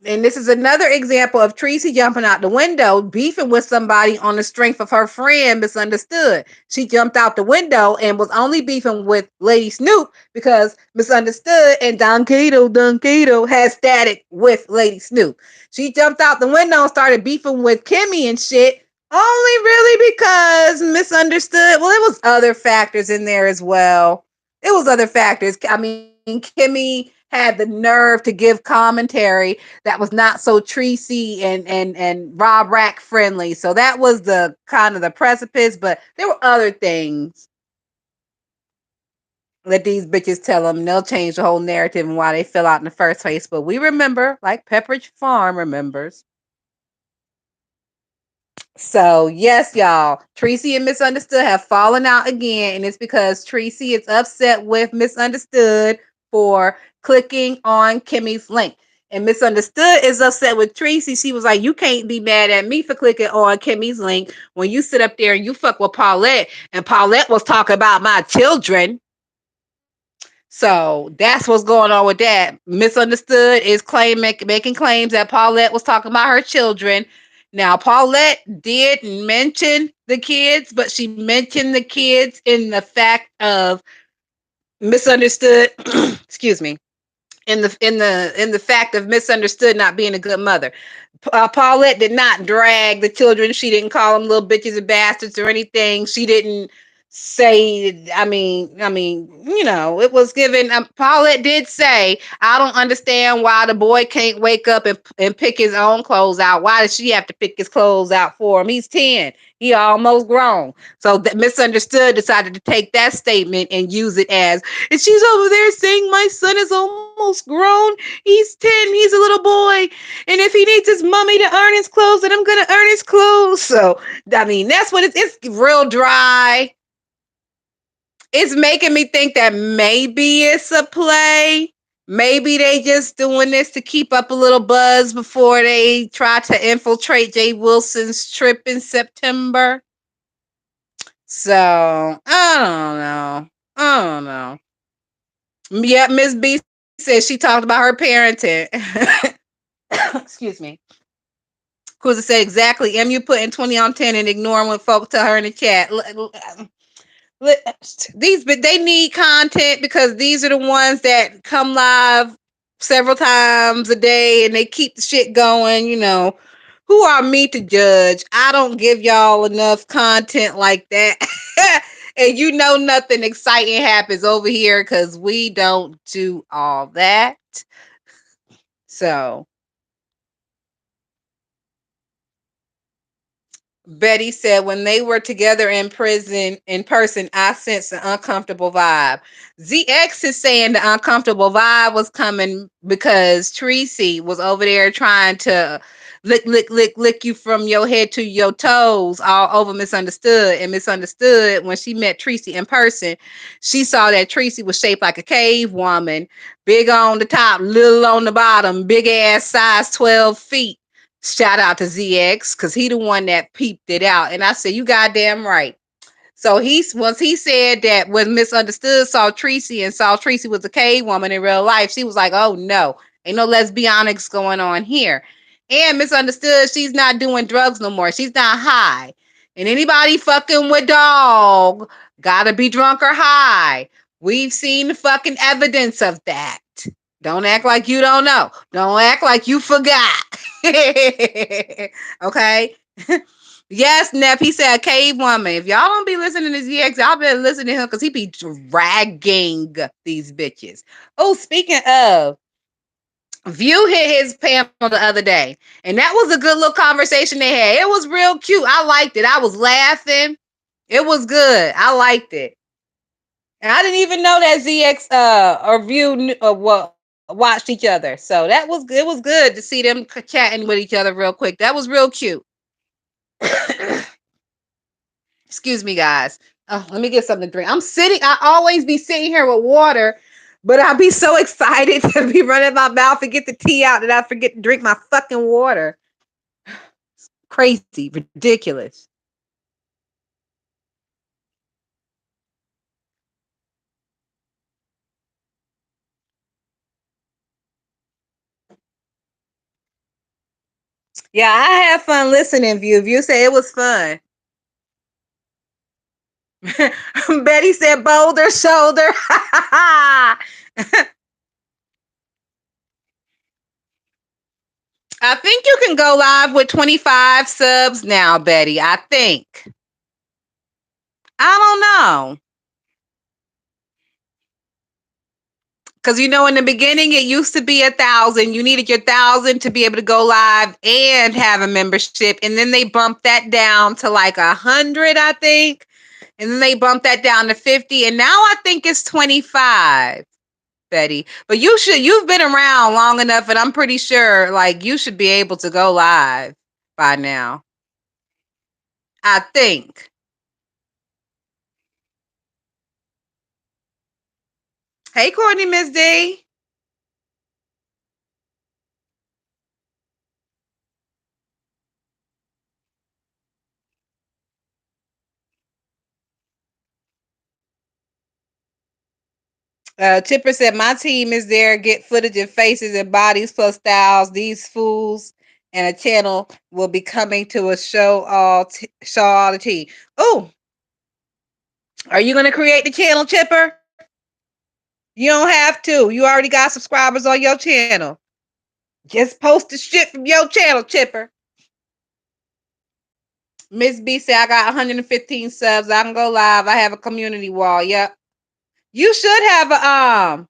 And this is another example of Tracy jumping out the window, beefing with somebody on the strength of her friend Misunderstood. She jumped out the window and was only beefing with Lady Snoop because Misunderstood and Don Cato had static with Lady Snoop. She jumped out the window and started beefing with Kimmy and shit. Only really because Misunderstood. Well, it was other factors in there as well. It was other factors. I mean, Kimmy had the nerve to give commentary that was not so Tracy and Rob Rack friendly. So that was the kind of the precipice, but there were other things that these bitches tell them. They'll change the whole narrative and why they fell out in the first place. But we remember, like Pepperidge Farm remembers. So yes, y'all, Tracy and Misunderstood have fallen out again, and it's because Tracy is upset with Misunderstood for clicking on Kimmy's link. And Misunderstood is upset with Tracy. She was like, "You can't be mad at me for clicking on Kimmy's link when you sit up there and you fuck with Paulette, and Paulette was talking about my children." So that's what's going on with that. Misunderstood is making claims that Paulette was talking about her children. Now, Paulette did mention the kids, but she mentioned the kids in the fact of Misunderstood. Excuse me, in the fact of Misunderstood not being a good mother. Paulette did not drag the children. She didn't call them little bitches and bastards or anything. She didn't say. It was given. Paulette did say, "I don't understand why the boy can't wake up and pick his own clothes out. Why does she have to pick his clothes out for him? He's 10. He almost grown." So that Misunderstood decided to take that statement and use it as, and she's over there saying my son is almost grown. He's 10. He's a little boy. And if he needs his mommy to earn his clothes, then I'm going to earn his clothes. So, I mean, that's what it's real dry. It's making me think that maybe it's a play. Maybe they just doing this to keep up a little buzz before they try to infiltrate Jay Wilson's trip in September. So, I don't know. I don't know. Yep, Miss B says she talked about her parenting. Excuse me. Kuza said exactly. MU putting 20 on 10 and ignoring when folks tell her in the chat. These, but they need content because these are the ones that come live several times a day and they keep the shit going. Who are me to judge? I don't give y'all enough content like that. And nothing exciting happens over here because we don't do all that. So Betty said when they were together in prison in person, I sensed an uncomfortable vibe. ZX is saying the uncomfortable vibe was coming because Tracy was over there trying to lick you from your head to your toes, all over Misunderstood. And Misunderstood, when she met Tracy in person, she saw that Tracy was shaped like a cave woman, big on the top, little on the bottom, big ass size 12 feet. Shout out to ZX because he the one that peeped it out. And I said, you goddamn right. So once he said that when Misunderstood saw Tracy and saw Tracy was a cave woman in real life, she was like, oh no, ain't no lesbianics going on here. And Misunderstood, she's not doing drugs no more. She's not high. And anybody fucking with dog gotta be drunk or high. We've seen the fucking evidence of that. Don't act like you don't know. Don't act like you forgot. Okay? Yes, Nep, he said cave woman. If y'all don't be listening to ZX, y'all better listen to him because he be dragging these bitches. Oh, speaking of, View hit his Pamela the other day, and that was a good little conversation they had. It was real cute. I liked it. I was laughing. It was good. I liked it. And I didn't even know that ZX or View watched each other. So that was it was good to see them chatting with each other real quick. That was real cute. Excuse me, guys. Oh, let me get something to drink. I always be sitting here with water, but I'll be so excited to be running my mouth and get the tea out that I forget to drink my fucking water. Crazy, ridiculous. Yeah, I had fun listening. View said it was fun. Betty said boulder shoulder. I think you can go live with 25 subs now, Betty. I think. I don't know. Because in the beginning it used to be 1,000. You needed your 1,000 to be able to go live and have a membership, and then they bumped that down to like 100, I think, and then they bumped that down to 50, and now I think it's 25, Betty. But you've been around long enough, and I'm pretty sure like you should be able to go live by now. I think. Hey, Courtney, Miss D. Tipper said, my team is there. Get footage of faces and bodies plus styles. These fools and a channel will be coming to a show all the tea. Oh, are you going to create the channel, Chipper? You don't have to. You already got subscribers on your channel. Just post the shit from your channel, Chipper. Miss B said, I got 115 subs. I can go live. I have a community wall. Yep. You should have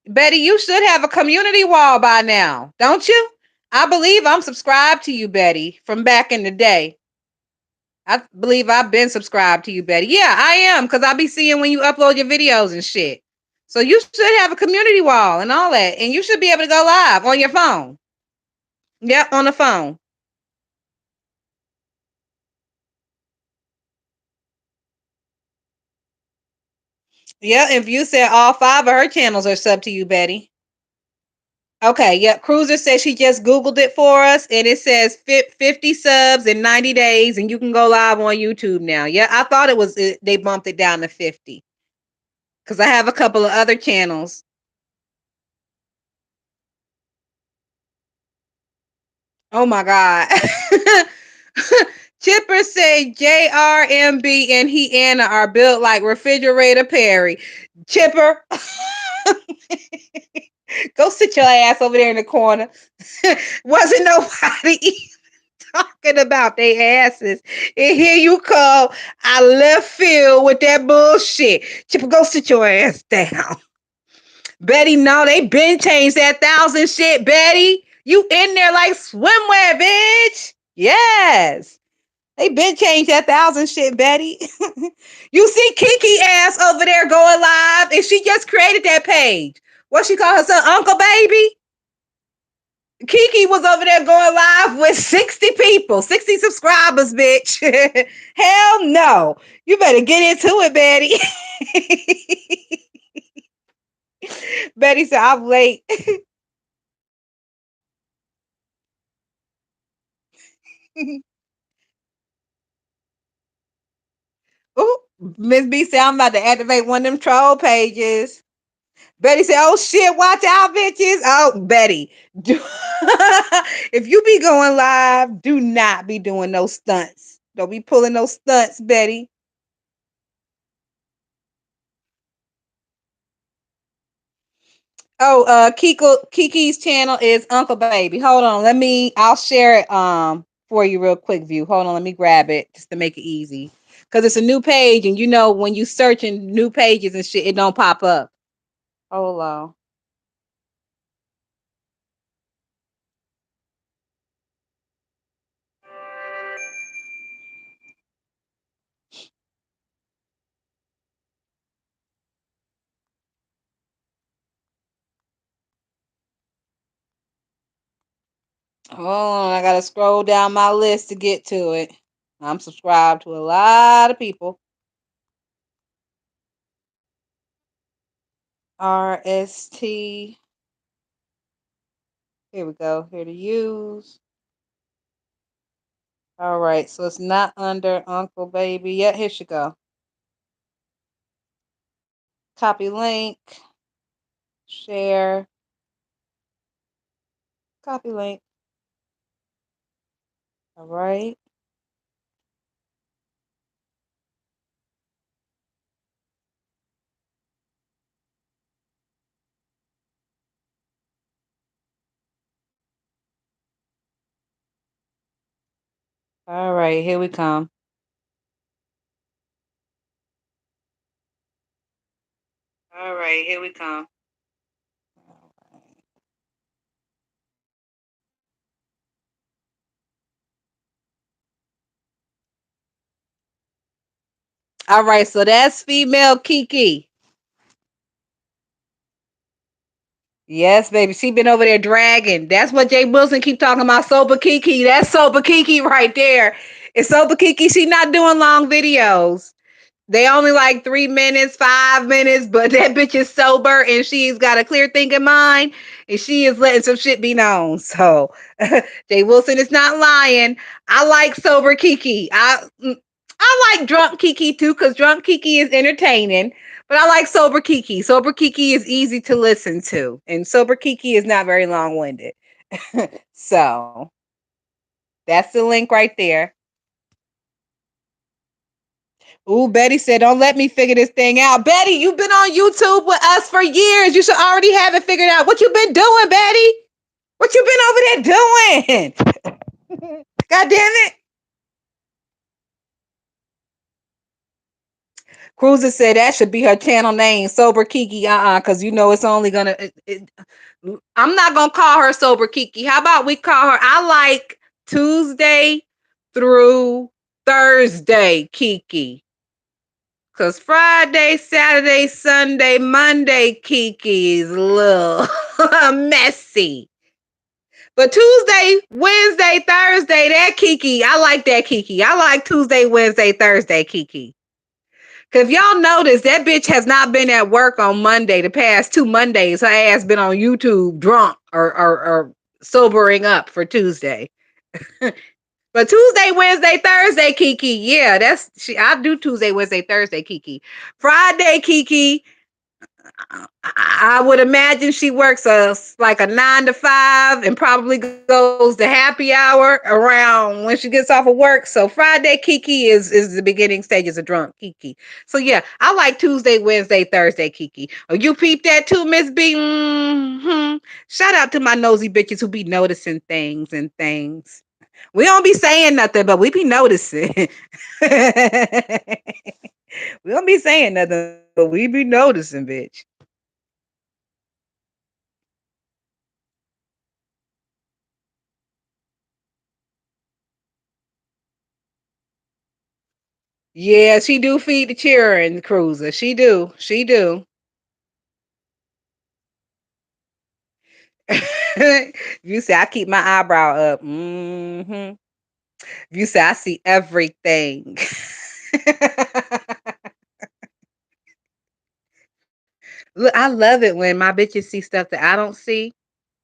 Betty, you should have a community wall by now, don't you? I believe I'm subscribed to you, Betty, from back in the day. I believe I've been subscribed to you, Betty. Yeah, I am, because I be seeing when you upload your videos and shit. So you should have a community wall and all that. And you should be able to go live on your phone. Yep, on the phone. Yeah, if you said all 5 of her channels are sub to you, Betty. Okay, yep. Cruiser says she just Googled it for us, and it says 50 subs in 90 days, and you can go live on YouTube now. Yeah, I thought they bumped it down to 50 because I have a couple of other channels. Oh my God. Chipper say JRMB and he Anna are built like refrigerator Perry. Chipper, go sit your ass over there in the corner. Wasn't nobody talking about their asses. And here you come. I left field with that bullshit. Chipper, go sit your ass down. Betty, no, they been changed that 1,000 shit, Betty. You in there like swimwear, bitch. Yes. They been changed that 1,000 shit, Betty. You see Kiki ass over there going live, and she just created that page. What she call herself, Uncle Baby? Kiki was over there going live with 60 people, 60 subscribers, bitch. Hell no. You better get into it, Betty. Betty said, I'm late. Ooh, Miss B said, I'm about to activate one of them troll pages. Betty said, oh shit, watch out, bitches. Oh, Betty. If you be going live, do not be doing those stunts. Don't be pulling those stunts, Betty. Oh, Kiki's channel is Uncle Baby. Hold on, I'll share it for you real quick, view. Hold on, let me grab it just to make it easy. Cause it's a new page, and when you searching new pages and shit, it don't pop up. Hold on. Hold on, I gotta scroll down my list to get to it. I'm subscribed to a lot of people. RST. Here we go. Here to use. All right, so it's not under Uncle Baby yet. Here she go. Copy link. Share. Copy link. All right. All right, here we come. All right, here we come. All right, so that's female Kiki. Yes, baby. She been over there dragging. That's what Jay Wilson keep talking about. Sober Kiki. That's Sober Kiki right there. It's Sober Kiki. She not doing long videos. They only like 3 minutes, 5 minutes, but that bitch is sober and she's got a clear thinking mind and she is letting some shit be known. So Jay Wilson is not lying. I like sober Kiki. I like drunk Kiki too, because drunk Kiki is entertaining. But I like sober Kiki. Sober Kiki is easy to listen to, and sober Kiki is not very long winded. So that's the link right there. Ooh, Betty said, "Don't let me figure this thing out." Betty, you've been on YouTube with us for years. You should already have it figured out. What you been doing, Betty? What you been over there doing? God damn it. Cruiser said that should be her channel name, Sober Kiki. Because you know it's only gonna. I'm not gonna call her Sober Kiki. How about we call her? I like Tuesday through Thursday Kiki. Cause Friday, Saturday, Sunday, Monday Kiki is a little messy. But Tuesday, Wednesday, Thursday, that Kiki, I like that Kiki. I like Tuesday, Wednesday, Thursday Kiki. Cause if y'all notice, that bitch has not been at work on Monday. The past 2 Mondays, her ass been on YouTube drunk or sobering up for Tuesday. But Tuesday, Wednesday, Thursday, Kiki, yeah, that's she. I do Tuesday, Wednesday, Thursday, Kiki. Friday, Kiki, I would imagine she works like a 9 to 5 and probably goes to happy hour around when she gets off of work. So Friday Kiki is the beginning stages of drunk Kiki. So yeah, I like Tuesday, Wednesday, Thursday Kiki. Oh, you peep that too, Miss B? Mm-hmm. Shout out to my nosy bitches who be noticing things and things. We don't be saying nothing, but we be noticing. We don't be saying nothing, but we be noticing, bitch. Yeah, she do feed the children, Cruiser. She do. She do. You say I keep my eyebrow up. You say I see everything. Look, I love it when my bitches see stuff that I don't see.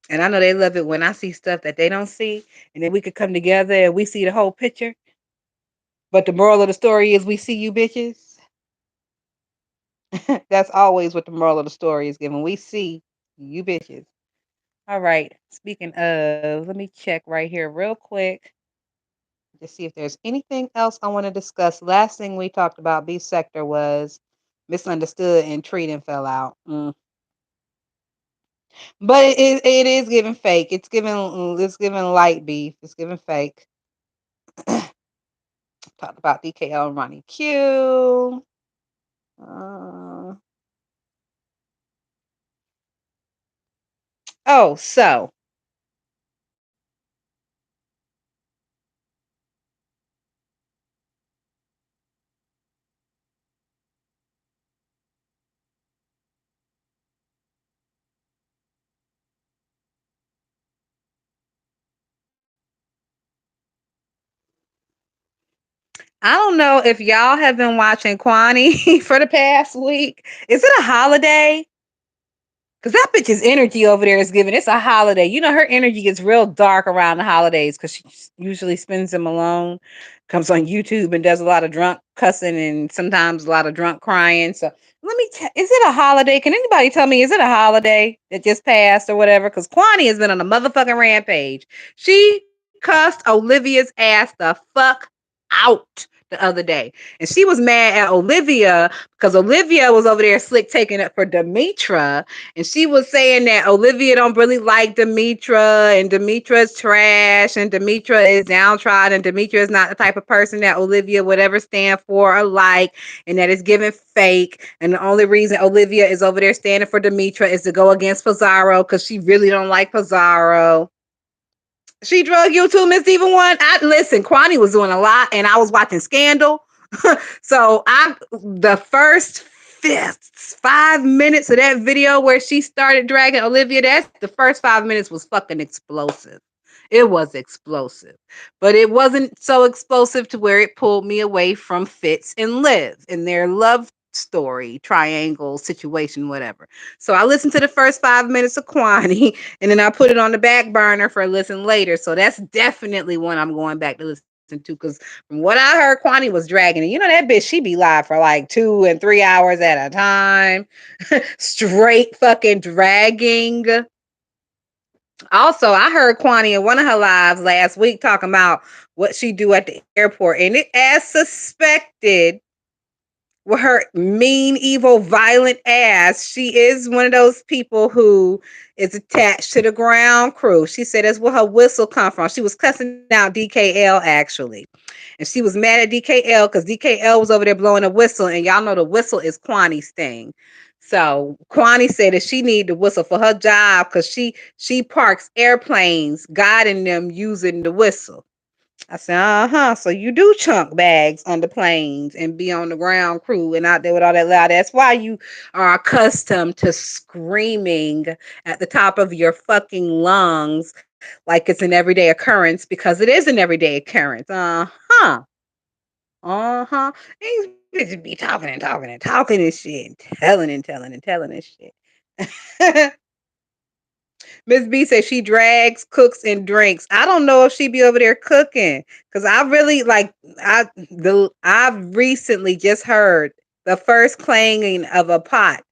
And I know they love it when I see stuff that they don't see. And then we could come together and we see the whole picture. But the moral of the story is we see you bitches. That's always what the moral of the story is given. We see you bitches. All right. Speaking of, let me check right here real quick to see if there's anything else I want to discuss. Last thing we talked about B sector was misunderstood and treating fell out. But it is giving fake. It's giving light beef. It's giving fake. Talked about DKL and Ronnie Q. Uh, oh, so I don't know if y'all have been watching Kwani for the past week. Is it a holiday? Cause that bitch's energy over there is giving. It's a holiday. You know, her energy gets real dark around the holidays because she usually spends them alone. Comes on YouTube and does a lot of drunk cussing and sometimes a lot of drunk crying. So let me. Is it a holiday? Can anybody tell me? Is it a holiday that just passed or whatever? Because Kwani has been on a motherfucking rampage. She cussed Olivia's ass the fuck out the other day. And she was mad at Olivia because Olivia was over there slick taking it for Demetra. And she was saying that Olivia don't really like Demetra and Demetra's trash and Demetra is downtrodden and Demetra is not the type of person that Olivia would ever stand for or like and that is giving fake. And the only reason Olivia is over there standing for Demetra is to go against Pizarro because she really don't like Pizarro. She drug you too, Miss Diva One. I listen. Kwani was doing a lot, and I was watching Scandal. So the first 5 minutes of that video where she started dragging Olivia, that's the first 5 minutes was fucking explosive. It was explosive, but it wasn't so explosive to where it pulled me away from Fitz and Liv and their love story, triangle situation, whatever. So I listened to the first 5 minutes of Kwani, and then I put it on the back burner for a listen later. So that's definitely one I'm going back to listen to because from what I heard, Kwani was dragging it. You know that bitch, she be live for like 2 and 3 hours at a time, straight fucking dragging. Also, I heard Kwani in one of her lives last week talking about what she do at the airport, and it as suspected with her mean, evil, violent ass, she is one of those people who is attached to the ground crew. She said that's where her whistle come from. She was cussing out DKL actually. And she was mad at DKL because DKL was over there blowing a whistle, and y'all know the whistle is Kwani's thing. So Kwani said that she need the whistle for her job because she parks airplanes, guiding them using the whistle. I said, so you do chunk bags under planes and be on the ground crew and out there with all that loud. That's why you are accustomed to screaming at the top of your fucking lungs like it's an everyday occurrence because it is an everyday occurrence. These bitches be talking and talking and talking and shit, and telling and shit. Miss B says she drags, cooks, and drinks. I don't know if she be over there cooking because I really like I've recently just heard the first clanging of a pot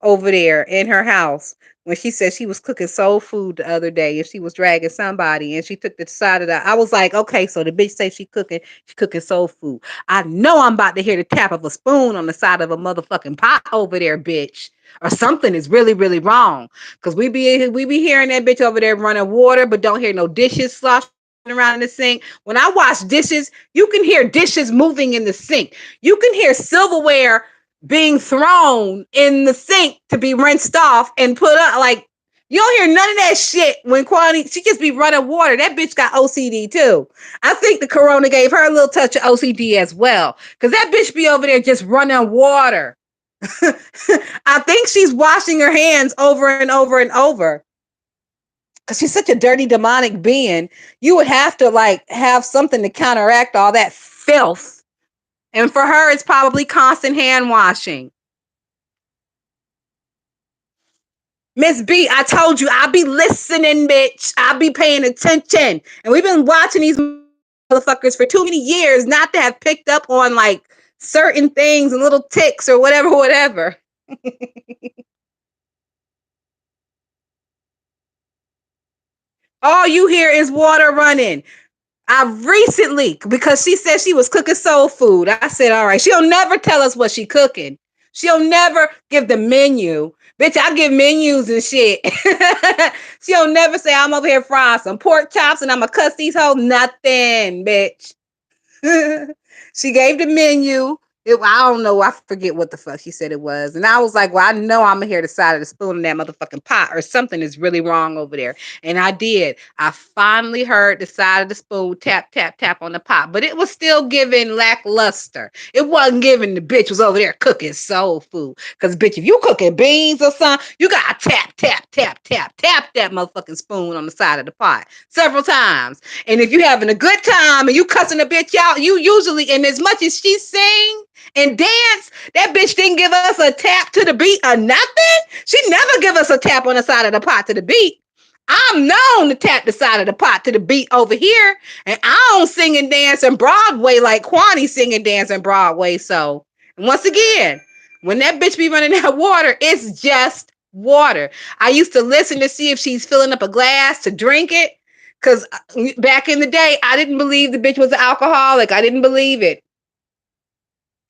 over there in her house when she said she was cooking soul food the other day and she was dragging somebody and she took the side of that. I was like, okay, so the bitch say she cooking soul food. I know I'm about to hear the tap of a spoon on the side of a motherfucking pot over there, bitch. Or something is really, really wrong. Cause we be hearing that bitch over there running water, but don't hear no dishes sloshing around in the sink. When I wash dishes, you can hear dishes moving in the sink. You can hear silverware being thrown in the sink to be rinsed off and put up. Like, you don't hear none of that shit when Kwani, she just be running water. That bitch got OCD too. I think the corona gave her a little touch of OCD as well. Cause that bitch be over there just running water. I think she's washing her hands over and over and over. Cause she's such a dirty demonic being. You would have to like have something to counteract all that filth. And for her, it's probably constant hand washing. Miss B, I told you, I'll be listening, bitch. I'll be paying attention. And we've been watching these motherfuckers for too many years not to have picked up on like certain things and little ticks or whatever. All you hear is water running. I recently, because she said she was cooking soul food. I said, all right, she'll never tell us what she cooking. She'll never give the menu. Bitch, I give menus and shit. She'll never say, I'm over here frying some pork chops and I'm going to cuss these hoes. Nothing, bitch. She gave the menu. I don't know. I forget what the fuck she said it was. And I was like, well, I know I'm going to hear the side of the spoon in that motherfucking pot or something is really wrong over there. And I did. I finally heard the side of the spoon tap, tap, tap on the pot. But it was still giving lackluster. It wasn't giving the bitch was over there cooking soul food. Because, bitch, if you cooking beans or something, you got to tap, tap, tap, tap, tap that motherfucking spoon on the side of the pot several times. And if you having a good time and you cussing a bitch out, you usually, and as much as she sing and dance, that bitch didn't give us a tap to the beat or nothing. She never give us a tap on the side of the pot to the beat. I'm known to tap the side of the pot to the beat over here. And I don't sing and dance in Broadway like Kwani sing and dance in Broadway. So, once again, when that bitch be running that water, it's just water. I used to listen to see if she's filling up a glass to drink it. Because back in the day, I didn't believe the bitch was an alcoholic. I didn't believe it.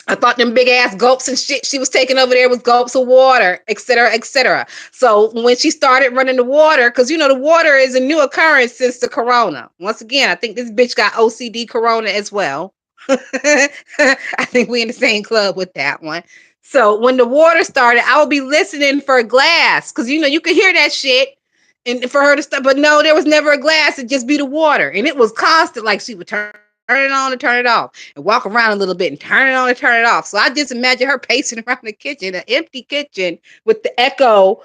I thought them big ass gulps and shit she was taking over there was gulps of water, et cetera, et cetera. So when she started running the water, because you know the water is a new occurrence since the corona. Once again, I think this bitch got OCD corona as well. I think we in the same club with that one. So when the water started, I would be listening for a glass because you know you could hear that shit, and for her to stop. But no, there was never a glass. It'd just be the water, and it was constant. Like she would turn it on and turn it off, and walk around a little bit and turn it on and turn it off. So I just imagine her pacing around the kitchen, an empty kitchen with the echo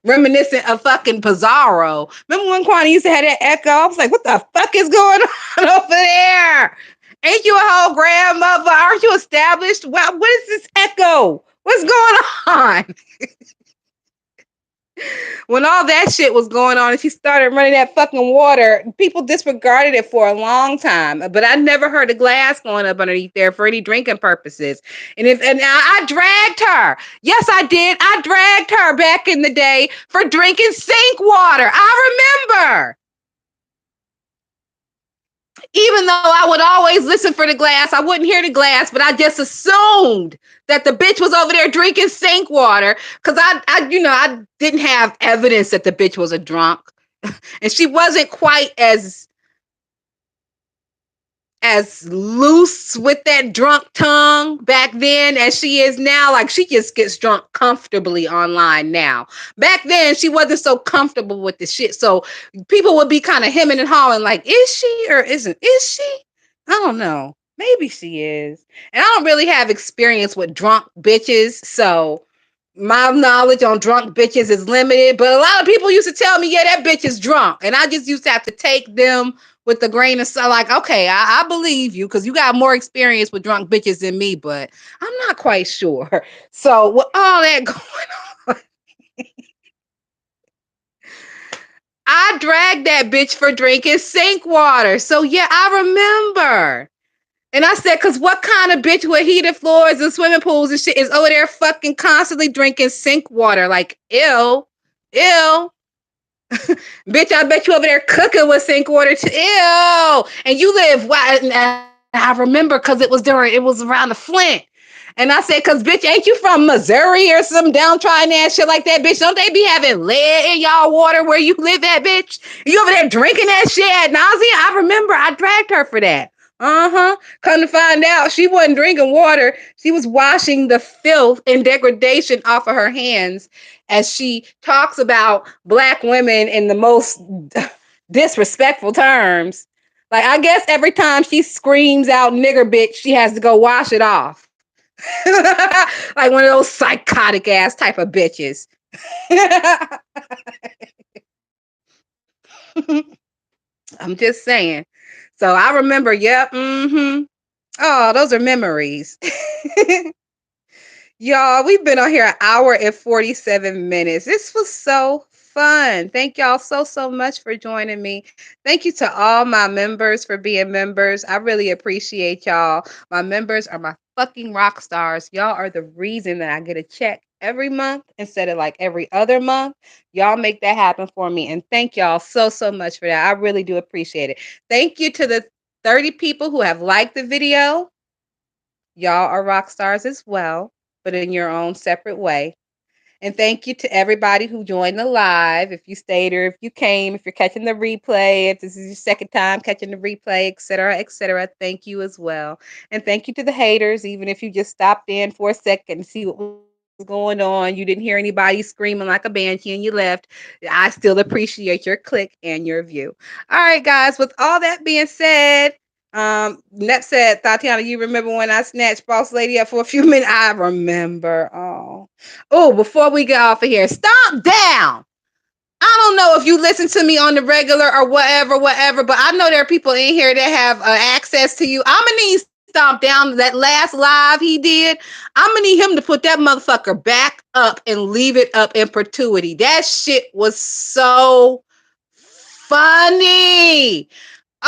reminiscent of fucking Pizarro. Remember when Kwani used to have that echo? I was like, what the fuck is going on over there? Ain't you a whole grandmother? Aren't you established? What is this echo? What's going on? When all that shit was going on and she started running that fucking water, people disregarded it for a long time. But I never heard a glass going up underneath there for any drinking purposes. And I dragged her. Yes, I did. I dragged her back in the day for drinking sink water. I remember. Even though I would always listen for the glass, I wouldn't hear the glass, but I just assumed that the bitch was over there drinking sink water because I didn't have evidence that the bitch was a drunk, and she wasn't quite as loose with that drunk tongue back then as she is now. Like she just gets drunk comfortably online now. Back then she wasn't so comfortable with the shit. So people would be kind of hemming and hawing like, is she or isn't? Is she? I don't know. Maybe she is. And I don't really have experience with drunk bitches. So my knowledge on drunk bitches is limited, but a lot of people used to tell me, yeah, that bitch is drunk. And I just used to have to take them with the grain of salt. Like, okay, I believe you because you got more experience with drunk bitches than me, but I'm not quite sure. So with all that going on, I dragged that bitch for drinking sink water. So yeah, I remember. And I said, because what kind of bitch with heated floors and swimming pools and shit is over there fucking constantly drinking sink water? Like, ew, ew. Bitch, I bet you over there cooking with sink water too. Ew. And you live, and I remember because it was around the Flint. And I said, because bitch, ain't you from Missouri or some downtrodden ass shit like that, bitch? Don't they be having lead in y'all water where you live at, bitch? You over there drinking that shit at nausea? I remember I dragged her for that. Uh-huh. Come to find out, she wasn't drinking water. She was washing the filth and degradation off of her hands as she talks about black women in the most disrespectful terms. Like, I guess every time she screams out nigger bitch, she has to go wash it off. Like one of those psychotic ass type of bitches. I'm just saying. So I remember, yep, Oh, those are memories. Y'all, we've been on here an hour and 47 minutes. This was so fun. Thank y'all so much for joining me. Thank you to all my members for being members. I really appreciate y'all. My members are my fucking rock stars. Y'all are the reason that I get a check every month instead of like every other month. Y'all make that happen for me. And thank y'all so much for that. I really do appreciate it. Thank you to the 30 people who have liked the video. Y'all are rock stars as well, but in your own separate way. And thank you to everybody who joined the live. If you stayed or if you came, if you're catching the replay, if this is your second time catching the replay, et cetera, thank you as well. And thank you to the haters, even if you just stopped in for a second to see what was going on. You didn't hear anybody screaming like a banshee and you left. I still appreciate your click and your view. All right, guys, with all that being said, Nep said, Tatiana, you remember when I snatched Boss Lady up for a few minutes? I remember. Oh, before we get off of here, stomp down. I don't know if you listen to me on the regular or whatever, but I know there are people in here that have access to you. I'm gonna need stomp down that last live he did. I'm gonna need him to put that motherfucker back up and leave it up in perpetuity. That shit was so funny.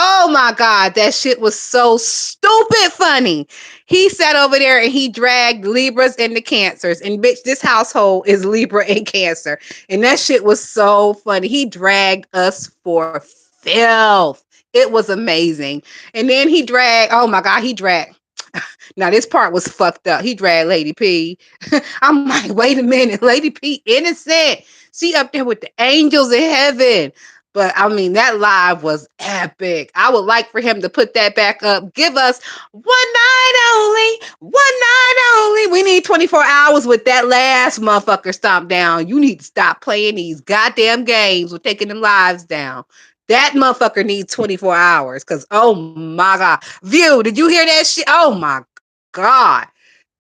Oh my God, that shit was so stupid funny. He sat over there and he dragged Libras into Cancers. And bitch, this household is Libra and Cancer. And that shit was so funny. He dragged us for filth. It was amazing. And then he dragged, oh my God, he dragged. Now this part was fucked up. He dragged Lady P. I'm like, wait a minute, Lady P innocent. She up there with the angels in heaven. But I mean, that live was epic. I would like for him to put that back up. Give us one night only, one night only. We need 24 hours with that last motherfucker stomp down. You need to stop playing these goddamn games with taking them lives down. That motherfucker needs 24 hours. Cause oh my God. View, did you hear that shit? Oh my God.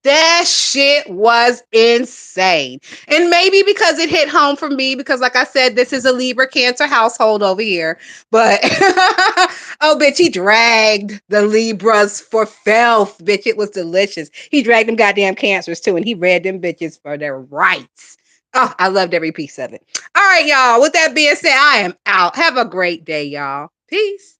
That shit was insane. And maybe because it hit home for me, because like I said, this is a Libra Cancer household over here. But oh, bitch, he dragged the Libras for filth. Bitch, it was delicious. He dragged them goddamn cancers too, and he read them bitches for their rights. Oh, I loved every piece of it. All right, y'all. With that being said, I am out. Have a great day, y'all. Peace.